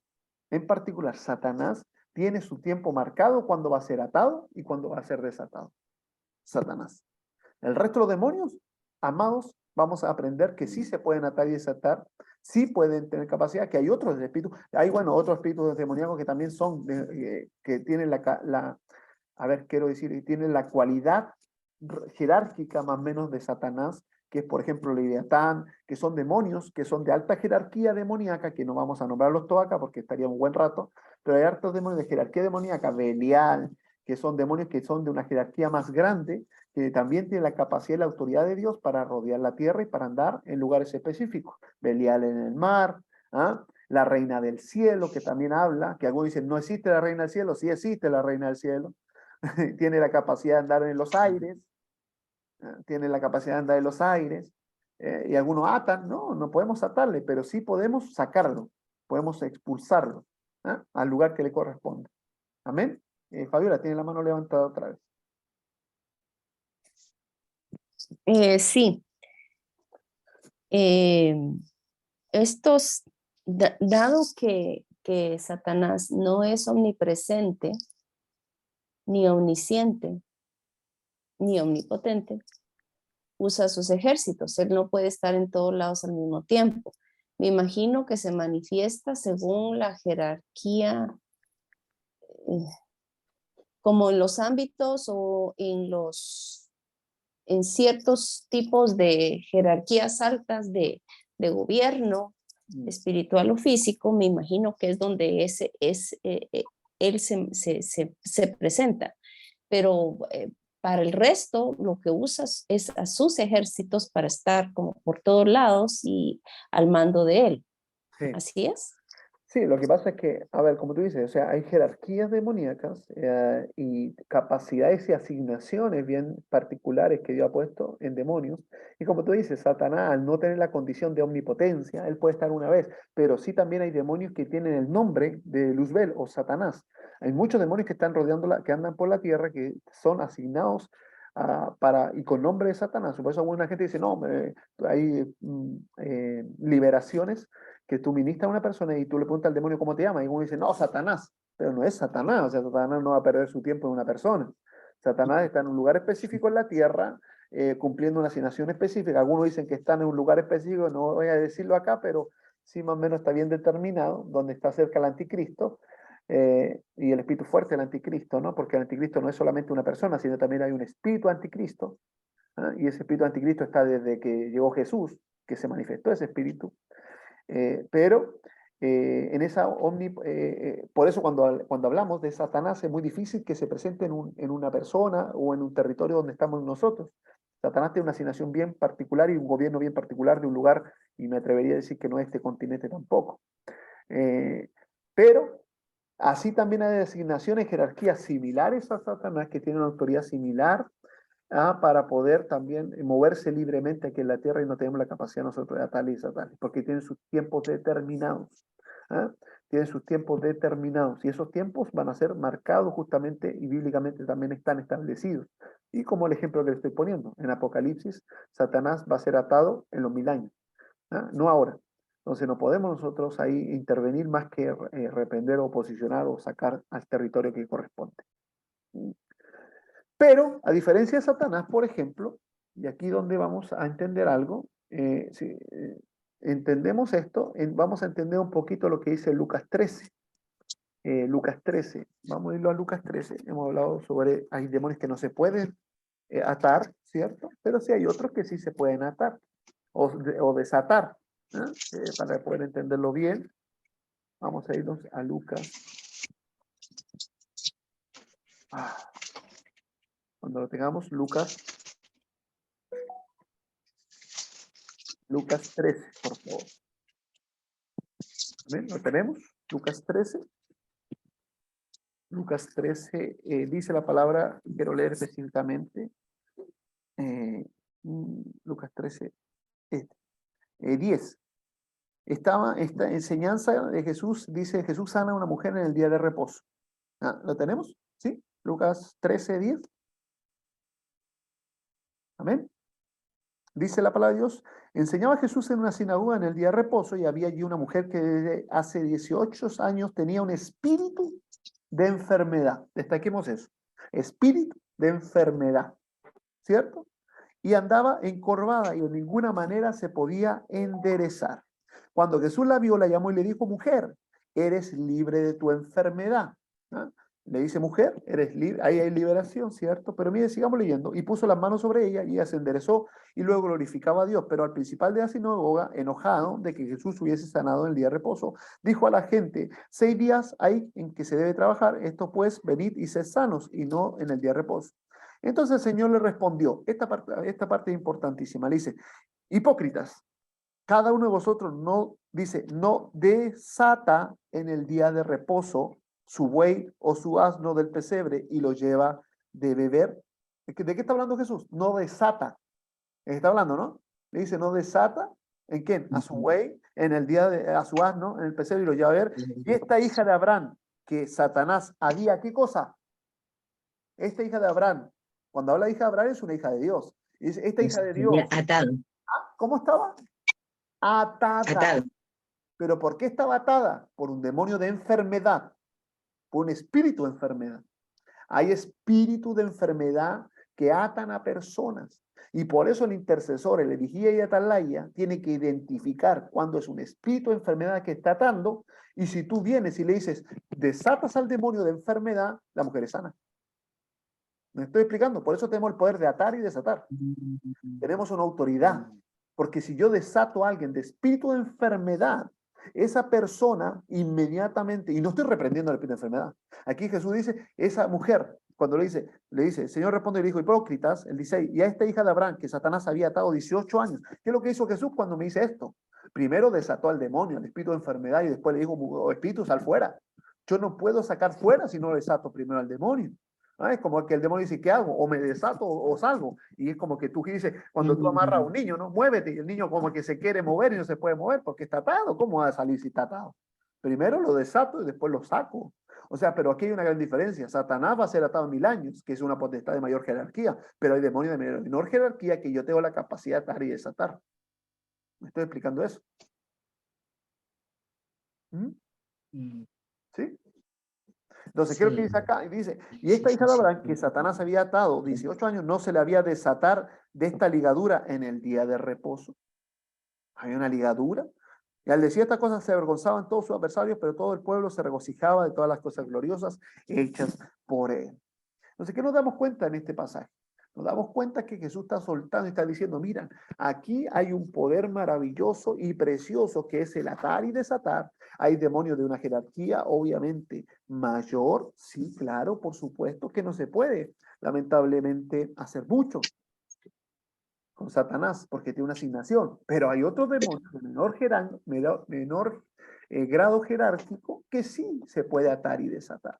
A: Satanás tiene su tiempo marcado cuando va a ser atado y cuando va a ser desatado. Satanás. El resto de los demonios, amados, vamos a aprender que sí se pueden atar y desatar, sí pueden tener capacidad, que hay otros espíritus, hay, bueno, otros espíritus demoníacos que también son, que tienen tienen la cualidad jerárquica más o menos de Satanás, que es, por ejemplo, Leviatán, que son demonios, que son de alta jerarquía demoníaca, que no vamos a nombrarlos todos acá porque estaría un buen rato, pero hay hartos demonios de jerarquía demoníaca, Belial, que son demonios que son de una jerarquía más grande, que también tienen la capacidad y la autoridad de Dios para rodear la tierra y para andar en lugares específicos. Belial en el mar, ¿ah? La reina del cielo, que también habla, que algunos dicen, no existe la reina del cielo, sí existe la reina del cielo, tiene la capacidad de andar en los aires, tiene la capacidad de andar en los aires, y algunos atan, no podemos atarle, pero sí podemos sacarlo, podemos expulsarlo al lugar que le corresponde. Amén. Fabiola, tiene la mano levantada otra vez.
C: Sí. Dado que Satanás no es omnipresente, ni omnisciente, ni omnipotente, usa sus ejércitos. Él no puede estar en todos lados al mismo tiempo. Me imagino que se manifiesta según la jerarquía, como en los ámbitos o en ciertos tipos de jerarquías altas de gobierno espiritual o físico. Me imagino que es donde él se presenta, pero para el resto lo que usa es a sus ejércitos para estar como por todos lados y al mando de él.
A: Sí.
C: ¿Así es?
A: Sí, lo que pasa es que, a ver, como tú dices, o sea, hay jerarquías demoníacas y capacidades y asignaciones bien particulares que Dios ha puesto en demonios. Y como tú dices, Satanás, al no tener la condición de omnipotencia, él puede estar una vez, pero sí también hay demonios que tienen el nombre de Luzbel o Satanás. Hay muchos demonios que están rodeando, que andan por la tierra, que son asignados y con nombre de Satanás. Por eso alguna gente dice, no, hay liberaciones que tú ministras a una persona y tú le preguntas al demonio cómo te llama, y uno dice, no, Satanás, pero no es Satanás, o sea, Satanás no va a perder su tiempo en una persona. Satanás está en un lugar específico en la tierra, cumpliendo una asignación específica. Algunos dicen que están en un lugar específico, no voy a decirlo acá, pero sí más o menos está bien determinado, donde está cerca el anticristo, y el espíritu fuerte del anticristo, ¿no? Porque el anticristo no es solamente una persona, sino también hay un espíritu anticristo, y ese espíritu anticristo está desde que llegó Jesús, que se manifestó ese espíritu. Pero en esa por eso cuando hablamos de Satanás es muy difícil que se presente en una persona o en un territorio donde estamos nosotros, Satanás tiene una asignación bien particular y un gobierno bien particular de un lugar, y me atrevería a decir que no es este continente tampoco. Pero así también hay asignaciones, jerarquías similares a Satanás, que tienen una autoridad similar para poder también moverse libremente aquí en la tierra, y no tenemos la capacidad nosotros de atarle y desatarle, porque tienen sus tiempos determinados. Tienen sus tiempos determinados, y esos tiempos van a ser marcados justamente y bíblicamente también están establecidos. Y como el ejemplo que le estoy poniendo, en Apocalipsis, Satanás va a ser atado en los 1000 años, no ahora. Entonces no podemos nosotros ahí intervenir más que reprender o posicionar o sacar al territorio que corresponde. Pero a diferencia de Satanás, por ejemplo, y aquí donde vamos a entender algo, si entendemos esto, vamos a entender un poquito lo que dice Lucas 13. Lucas 13, vamos a irlo a Lucas 13. Hemos hablado sobre, hay demonios que no se pueden atar, ¿cierto? Pero sí hay otros que sí se pueden atar o desatar. Para poder entenderlo bien, vamos a irnos a Lucas. Cuando lo tengamos, Lucas 13, por favor. ¿Ven? ¿Lo tenemos? Lucas 13. Lucas 13 dice la palabra, quiero leer específicamente. Lucas 13, 10. Esta enseñanza de Jesús, dice, Jesús sana a una mujer en el día de reposo. ¿Lo tenemos? ¿Sí? Lucas 13, 10. Amén. Dice la palabra de Dios, enseñaba Jesús en una sinagoga en el día de reposo, y había allí una mujer que desde hace 18 años tenía un espíritu de enfermedad. Destaquemos eso. Espíritu de enfermedad. ¿Cierto? Y andaba encorvada y de ninguna manera se podía enderezar. Cuando Jesús la vio, la llamó y le dijo, mujer, eres libre de tu enfermedad. Le dice, mujer, eres libre. Ahí hay liberación, ¿cierto? Pero mire, sigamos leyendo. Y puso las manos sobre ella y ella se enderezó y luego glorificaba a Dios. Pero al principal de la sinagoga, enojado de que Jesús hubiese sanado en el día de reposo, dijo a la gente, 6 días hay en que se debe trabajar. Esto pues, venid y sed sanos, y no en el día de reposo. Entonces el Señor le respondió, esta parte es importantísima, le dice, hipócritas, cada uno de vosotros no desata en el día de reposo su buey o su asno del pesebre y lo lleva de beber. ¿De qué está hablando Jesús? No desata. Está hablando, ¿no? Le dice, no desata, ¿en quién? A su buey, a su asno, en el pesebre y lo lleva a beber. Y esta hija de Abraham, que Satanás había, ¿qué cosa? Esta hija de Abraham, cuando habla de hija de Abraham, es una hija de Dios. Dice, esta hija de Dios.
B: Atado.
A: ¿Cómo estaba? Atada.
B: Atado.
A: ¿Pero por qué estaba atada? Por un demonio de enfermedad, por un espíritu de enfermedad. Hay espíritu de enfermedad que atan a personas. Y por eso el intercesor, el vigía y atalaya, tiene que identificar cuándo es un espíritu de enfermedad que está atando. Y si tú vienes y le dices, desatas al demonio de enfermedad, la mujer es sana. ¿Me estoy explicando? Por eso tenemos el poder de atar y desatar. Tenemos una autoridad. Porque si yo desato a alguien de espíritu de enfermedad, esa persona inmediatamente, y no estoy reprendiendo el espíritu de enfermedad. Aquí Jesús dice, esa mujer, cuando le dice, el Señor responde y le dijo, hipócritas, el 16, y a esta hija de Abraham, que Satanás había atado 18 años. ¿Qué es lo que hizo Jesús cuando me dice esto? Primero desató al demonio, al espíritu de enfermedad, y después le dijo, oh, espíritu, sal fuera. Yo no puedo sacar fuera si no desato primero al demonio. Es como que el demonio dice, ¿qué hago? O me desato o salgo. Y es como que tú dices, cuando tú amarras a un niño, ¿no? Muévete. Y el niño como que se quiere mover y no se puede mover porque está atado. ¿Cómo va a salir si está atado? Primero lo desato y después lo saco. O sea, pero aquí hay una gran diferencia. Satanás va a ser atado 1000 años, que es una potestad de mayor jerarquía, pero hay demonios de menor jerarquía que yo tengo la capacidad de atar y desatar. ¿Me estoy explicando eso? ¿Sí? Entonces, ¿qué es lo que dice acá? Y dice, y esta hija de Abraham, que Satanás había atado 18 años, no se le había desatar de esta ligadura en el día de reposo. Hay una ligadura. Y al decir estas cosas se avergonzaban todos sus adversarios, pero todo el pueblo se regocijaba de todas las cosas gloriosas hechas por él. Entonces, ¿qué nos damos cuenta en este pasaje? Nos damos cuenta que Jesús está soltando y está diciendo, mira, aquí hay un poder maravilloso y precioso que es el atar y desatar. Hay demonios de una jerarquía, obviamente, mayor. Sí, claro, por supuesto que no se puede, lamentablemente, hacer mucho. con Satanás, porque tiene una asignación, pero hay otros demonios de menor grado jerárquico que sí se puede atar y desatar.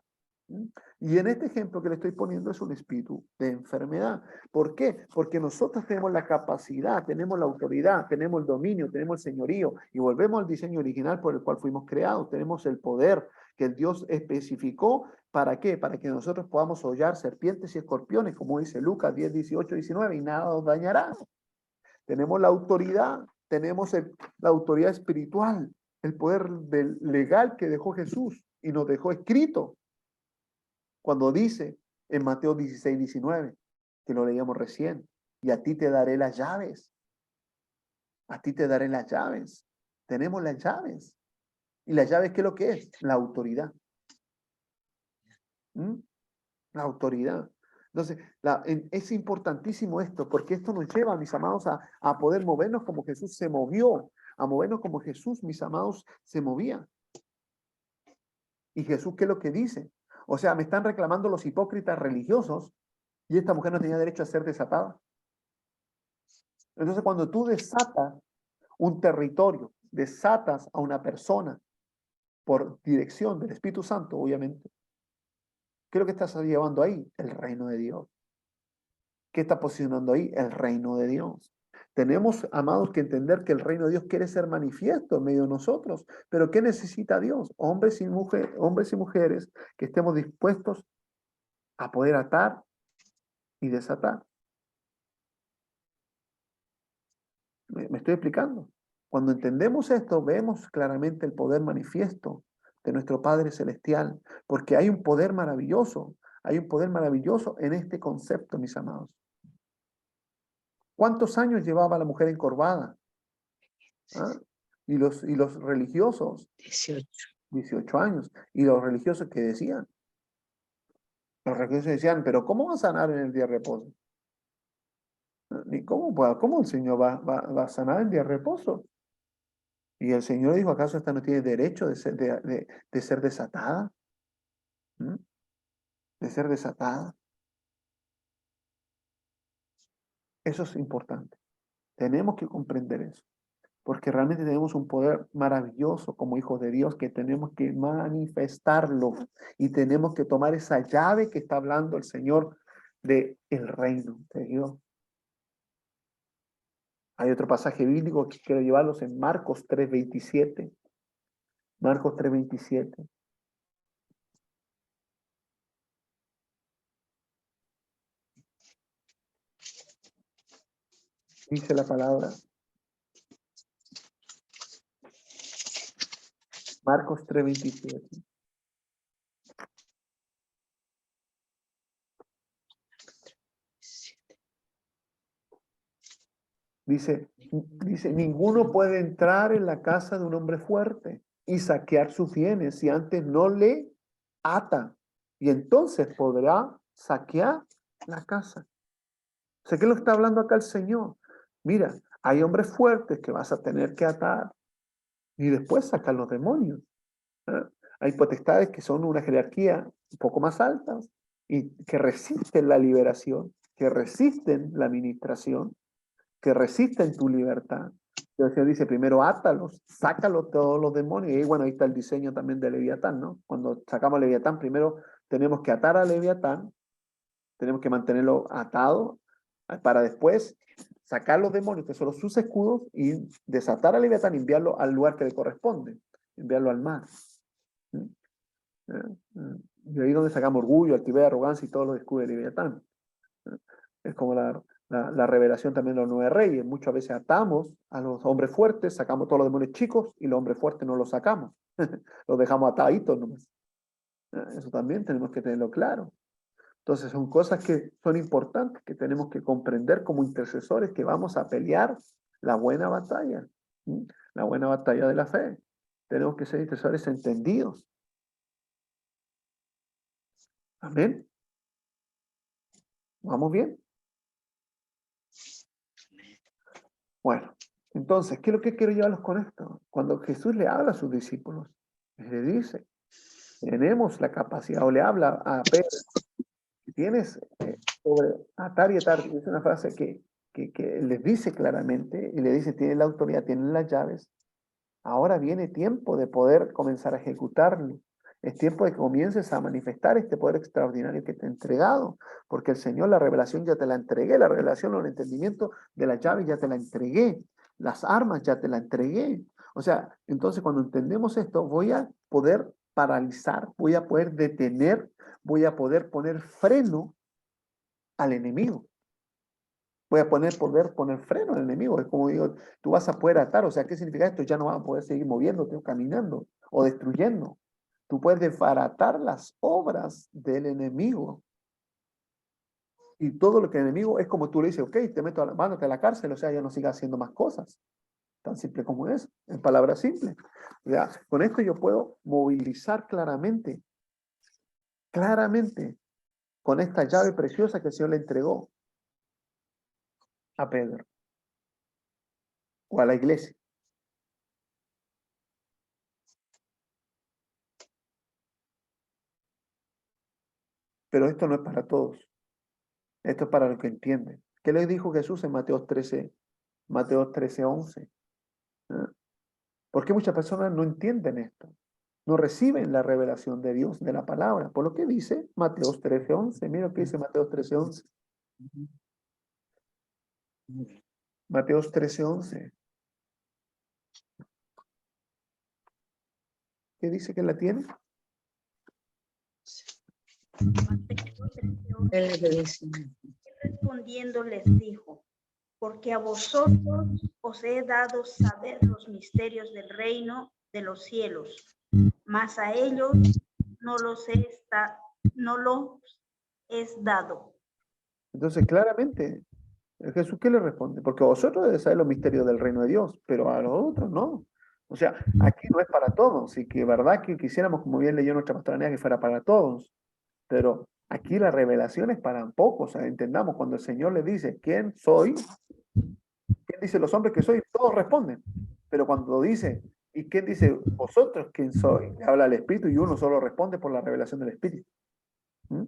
A: Y en este ejemplo que le estoy poniendo es un espíritu de enfermedad. ¿Por qué? Porque nosotros tenemos la capacidad, tenemos la autoridad, tenemos el dominio, tenemos el señorío, y volvemos al diseño original por el cual fuimos creados. Tenemos el poder que el Dios especificó. ¿Para qué? Para que nosotros podamos hollar serpientes y escorpiones, como dice Lucas 10, 18, 19, y nada nos dañará. Tenemos la autoridad, tenemos la autoridad espiritual, el poder legal que dejó Jesús y nos dejó escrito. Cuando dice en Mateo 16, 19, que lo leíamos recién, y a ti te daré las llaves. A ti te daré las llaves. Tenemos las llaves. ¿Y las llaves qué es lo que es? La autoridad. La autoridad. Entonces, es importantísimo esto, porque esto nos lleva, mis amados, a poder movernos como Jesús se movió, a movernos como Jesús, mis amados, se movía. ¿Y Jesús qué es lo que dice? O sea, me están reclamando los hipócritas religiosos y esta mujer no tenía derecho a ser desatada. Entonces, cuando tú desatas un territorio, desatas a una persona por dirección del Espíritu Santo, obviamente, ¿qué es lo que estás llevando ahí? El reino de Dios. ¿Qué está posicionando ahí? El reino de Dios. Tenemos, amados, que entender que el reino de Dios quiere ser manifiesto en medio de nosotros. Pero ¿qué necesita Dios? Hombres y mujeres que estemos dispuestos a poder atar y desatar. ¿Me estoy explicando? Cuando entendemos esto, vemos claramente el poder manifiesto de nuestro Padre Celestial, porque hay un poder maravilloso en este concepto, mis amados. ¿Cuántos años llevaba la mujer encorvada? ¿Ah? Y los religiosos, 18 años. ¿Y los religiosos qué decían? Los religiosos decían, pero ¿cómo va a sanar en el día de reposo? ¿Cómo el Señor va a sanar en el día de reposo? Y el Señor dijo, ¿acaso esta no tiene derecho de ser desatada? ¿Mm? De ser desatada. Eso es importante. Tenemos que comprender eso. Porque realmente tenemos un poder maravilloso como hijos de Dios que tenemos que manifestarlo. Y tenemos que tomar esa llave que está hablando el Señor del reino de Dios. Hay otro pasaje bíblico que quiero llevarlos en Marcos 3:27. Marcos 3:27. Dice la palabra. Marcos 3:27. Dice, ninguno puede entrar en la casa de un hombre fuerte y saquear sus bienes si antes no le ata. Y entonces podrá saquear la casa. O sea, ¿qué lo está hablando acá el Señor? Mira, hay hombres fuertes que vas a tener que atar y después sacar los demonios. Hay potestades que son una jerarquía un poco más alta y que resisten la liberación, que resisten la administración, que resisten tu libertad. El Señor dice, primero átalos, sácalos todos los demonios. Y bueno, ahí está el diseño también de Leviatán, ¿no? Cuando sacamos a Leviatán, primero tenemos que atar a Leviatán, tenemos que mantenerlo atado para después sacar los demonios, que son sus escudos, y desatar a Leviatán y enviarlo al lugar que le corresponde, enviarlo al mar. Y ahí es donde sacamos orgullo, altivez, arrogancia y todos los escudos de Leviatán. Es como la revelación también de los 9 reyes. Muchas veces atamos a los hombres fuertes, sacamos todos los demonios chicos y los hombres fuertes no los sacamos. Los dejamos ataditos nomás. Eso también tenemos que tenerlo claro. Entonces son cosas que son importantes, que tenemos que comprender como intercesores, que vamos a pelear la buena batalla. La buena batalla de la fe. Tenemos que ser intercesores entendidos. Amén. ¿Vamos bien? Bueno, entonces, ¿qué es lo que quiero llevarlos con esto? Cuando Jesús le habla a sus discípulos, le dice, tenemos la capacidad, o le habla a Pedro, tienes sobre atar y atar, es una frase que que les dice claramente, y le dice, tienen la autoridad, tienen las llaves, ahora viene tiempo de poder comenzar a ejecutarlo. Es tiempo de que comiences a manifestar este poder extraordinario que te he entregado, porque el Señor, la revelación ya te la entregué, la revelación o el entendimiento de las llaves ya te la entregué, las armas ya te la entregué. O sea, entonces cuando entendemos esto, voy a poder paralizar, voy a poder detener, voy a poder poner freno al enemigo. Voy a poder poner freno al enemigo. Es como digo, tú vas a poder atar. O sea, ¿qué significa esto? Ya no vas a poder seguir moviéndote o caminando o destruyendo. Tú puedes desbaratar las obras del enemigo. Y todo lo que el enemigo es como tú le dices, ok, te meto mándate a la cárcel, o sea, ya no sigas haciendo más cosas. Tan simple como es, en palabras simples. O sea, con esto yo puedo movilizar claramente, con esta llave preciosa que el Señor le entregó a Pedro o a la iglesia. Pero esto no es para todos. Esto es para los que entienden. ¿Qué les dijo Jesús en Mateo 13, 11? ¿Ah? ¿Por qué muchas personas no entienden esto? No reciben la revelación de Dios, de la palabra. Por lo que dice Mateo 13, 11. Mira lo que dice Mateo 13, 11. Mateo 13, 11. ¿Qué dice que la tiene?
B: Él le dice,
E: Respondiendo les dijo, porque a vosotros os he dado saber los misterios del reino de los cielos, mas a ellos no los es dado.
A: Entonces, claramente, Jesús, ¿qué le responde? Porque vosotros debéis saber los misterios del reino de Dios, pero a los otros no. O sea, aquí no es para todos, y que verdad que quisiéramos, como bien leyó nuestra pastoranía, que fuera para todos, pero aquí la revelación es para pocos. O sea, entendamos, cuando el Señor le dice, ¿quién soy? ¿Quién dice los hombres que soy? Todos responden. Pero cuando dice, ¿y quién dice vosotros quién soy? Le habla el Espíritu y uno solo responde por la revelación del Espíritu. ¿Mm?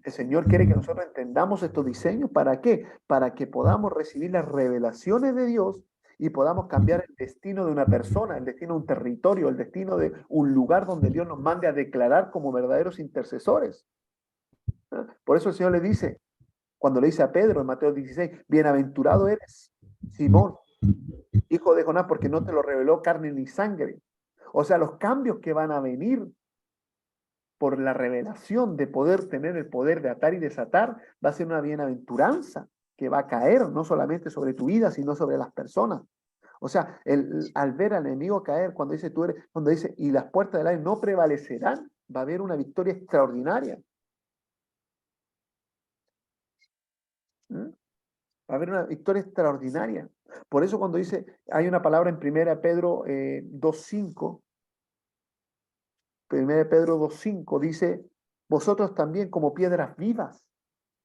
A: El Señor quiere que nosotros entendamos estos diseños. ¿Para qué? Para que podamos recibir las revelaciones de Dios y podamos cambiar el destino de una persona, el destino de un territorio, el destino de un lugar donde Dios nos mande a declarar como verdaderos intercesores. ¿Ah? Por eso el Señor le dice, cuando le dice a Pedro en Mateo 16, bienaventurado eres, Simón, hijo de Jonás, porque no te lo reveló carne ni sangre. O sea, los cambios que van a venir por la revelación de poder tener el poder de atar y desatar, va a ser una bienaventuranza que va a caer no solamente sobre tu vida, sino sobre las personas. O sea, al ver al enemigo caer, cuando dice cuando dice, y las puertas del aire no prevalecerán, va a haber una victoria extraordinaria. ¿Mm? Va a haber una victoria extraordinaria. Por eso cuando dice, hay una palabra en 1 Pedro 2.5, 1 Pedro 2.5 dice, vosotros también como piedras vivas.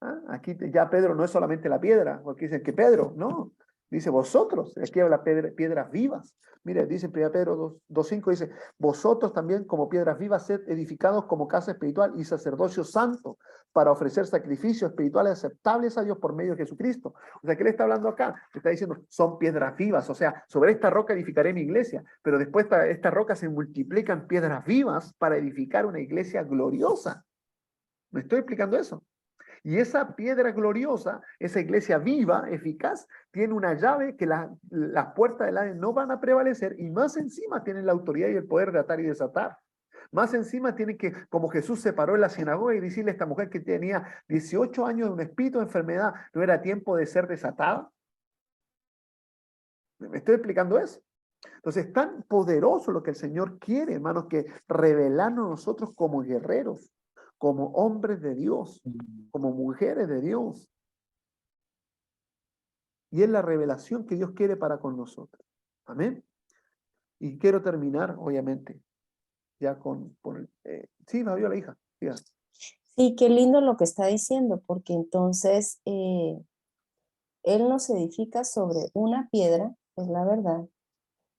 A: ¿Ah? Aquí ya Pedro no es solamente la piedra, porque dicen que Pedro, no. Dice vosotros, aquí habla piedras vivas. Mire, dice 1 Pedro 2.5, dice, vosotros también como piedras vivas sed edificados como casa espiritual y sacerdocio santo para ofrecer sacrificios espirituales aceptables a Dios por medio de Jesucristo. O sea, ¿qué le está hablando acá? Le está diciendo, son piedras vivas, o sea, sobre esta roca edificaré mi iglesia, pero después esta roca se multiplica en piedras vivas para edificar una iglesia gloriosa. ¿Me estoy explicando eso? Y esa piedra gloriosa, esa iglesia viva, eficaz, tiene una llave que las puertas del Hades no van a prevalecer y más encima tienen la autoridad y el poder de atar y desatar. Más encima tienen que, como Jesús se paró en la sinagoga y decirle a esta mujer que tenía 18 años de un espíritu de enfermedad, ¿no era tiempo de ser desatada? ¿Me estoy explicando eso? Entonces es tan poderoso lo que el Señor quiere, hermanos, que revelarnos nosotros como guerreros, como hombres de Dios, como mujeres de Dios. Y es la revelación que Dios quiere para con nosotros. Amén. Y quiero terminar, obviamente, ya sí, Fabiola, hija. Siga.
C: Sí, qué lindo lo que está diciendo, porque entonces Él nos edifica sobre una piedra, es la verdad,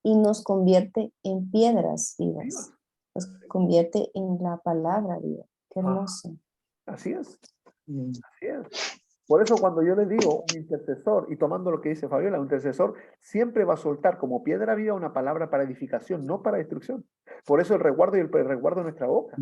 C: y nos convierte en piedras vivas. Nos convierte en la palabra viva. Qué hermoso.
A: Así es. Así es. Por eso cuando yo les digo un intercesor, y tomando lo que dice Fabiola, un intercesor siempre va a soltar como piedra viva una palabra para edificación, no para destrucción. Por eso el resguardo y el resguardo de nuestra boca.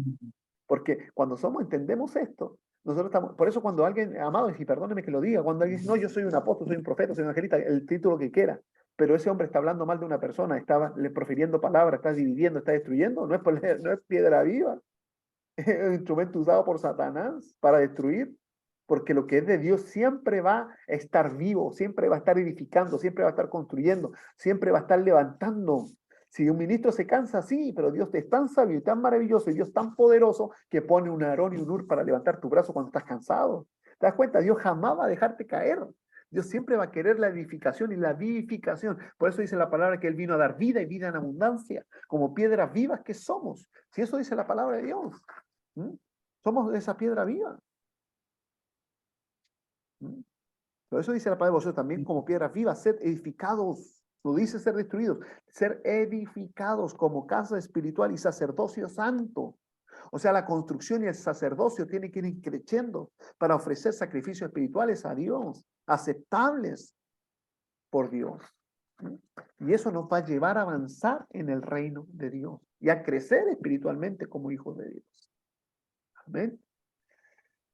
A: Porque cuando entendemos esto, nosotros estamos, por eso cuando alguien, amado, y perdóneme que lo diga, cuando alguien dice, no, yo soy un apóstol, soy un profeta, soy un evangelista, el título que quiera, pero ese hombre está hablando mal de una persona, está le profiriendo palabras, está dividiendo, está destruyendo, no es piedra viva, es un instrumento usado por Satanás para destruir, porque lo que es de Dios siempre va a estar vivo, siempre va a estar edificando, siempre va a estar construyendo, siempre va a estar levantando. Si un ministro se cansa, sí, pero Dios es tan sabio y tan maravilloso y Dios tan poderoso que pone un Aarón y un Ur para levantar tu brazo cuando estás cansado. ¿Te das cuenta? Dios jamás va a dejarte caer. Dios siempre va a querer la edificación y la vivificación. Por eso dice la palabra que Él vino a dar vida y vida en abundancia, como piedras vivas que somos. Si eso dice la palabra de Dios, ¿m? Somos esa piedra viva. ¿M? Por eso dice la palabra de vosotros también como piedras vivas, ser edificados. No dice ser destruidos, ser edificados como casa espiritual y sacerdocio santo. O sea, la construcción y el sacerdocio tienen que ir creciendo para ofrecer sacrificios espirituales a Dios, aceptables por Dios. Y eso nos va a llevar a avanzar en el reino de Dios y a crecer espiritualmente como hijos de Dios. Amén.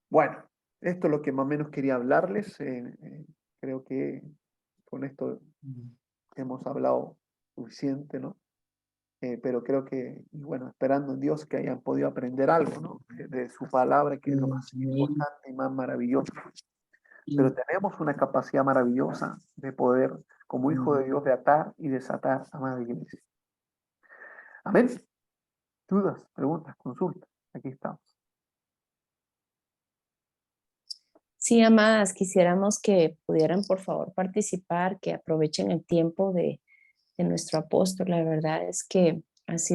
A: Bueno, esto es lo que más o menos quería hablarles. Creo que con esto hemos hablado suficiente, ¿no? Pero creo que, y bueno, esperando en Dios que hayan podido aprender algo, ¿no? De su palabra, que es lo más importante y más maravilloso. Pero tenemos una capacidad maravillosa de poder, como hijo de Dios, de atar y desatar, amada iglesia. Amén. Dudas, preguntas, consultas. Aquí estamos.
C: Sí, amadas, quisiéramos que pudieran por favor participar, que aprovechen el tiempo de nuestro apóstol. La verdad es que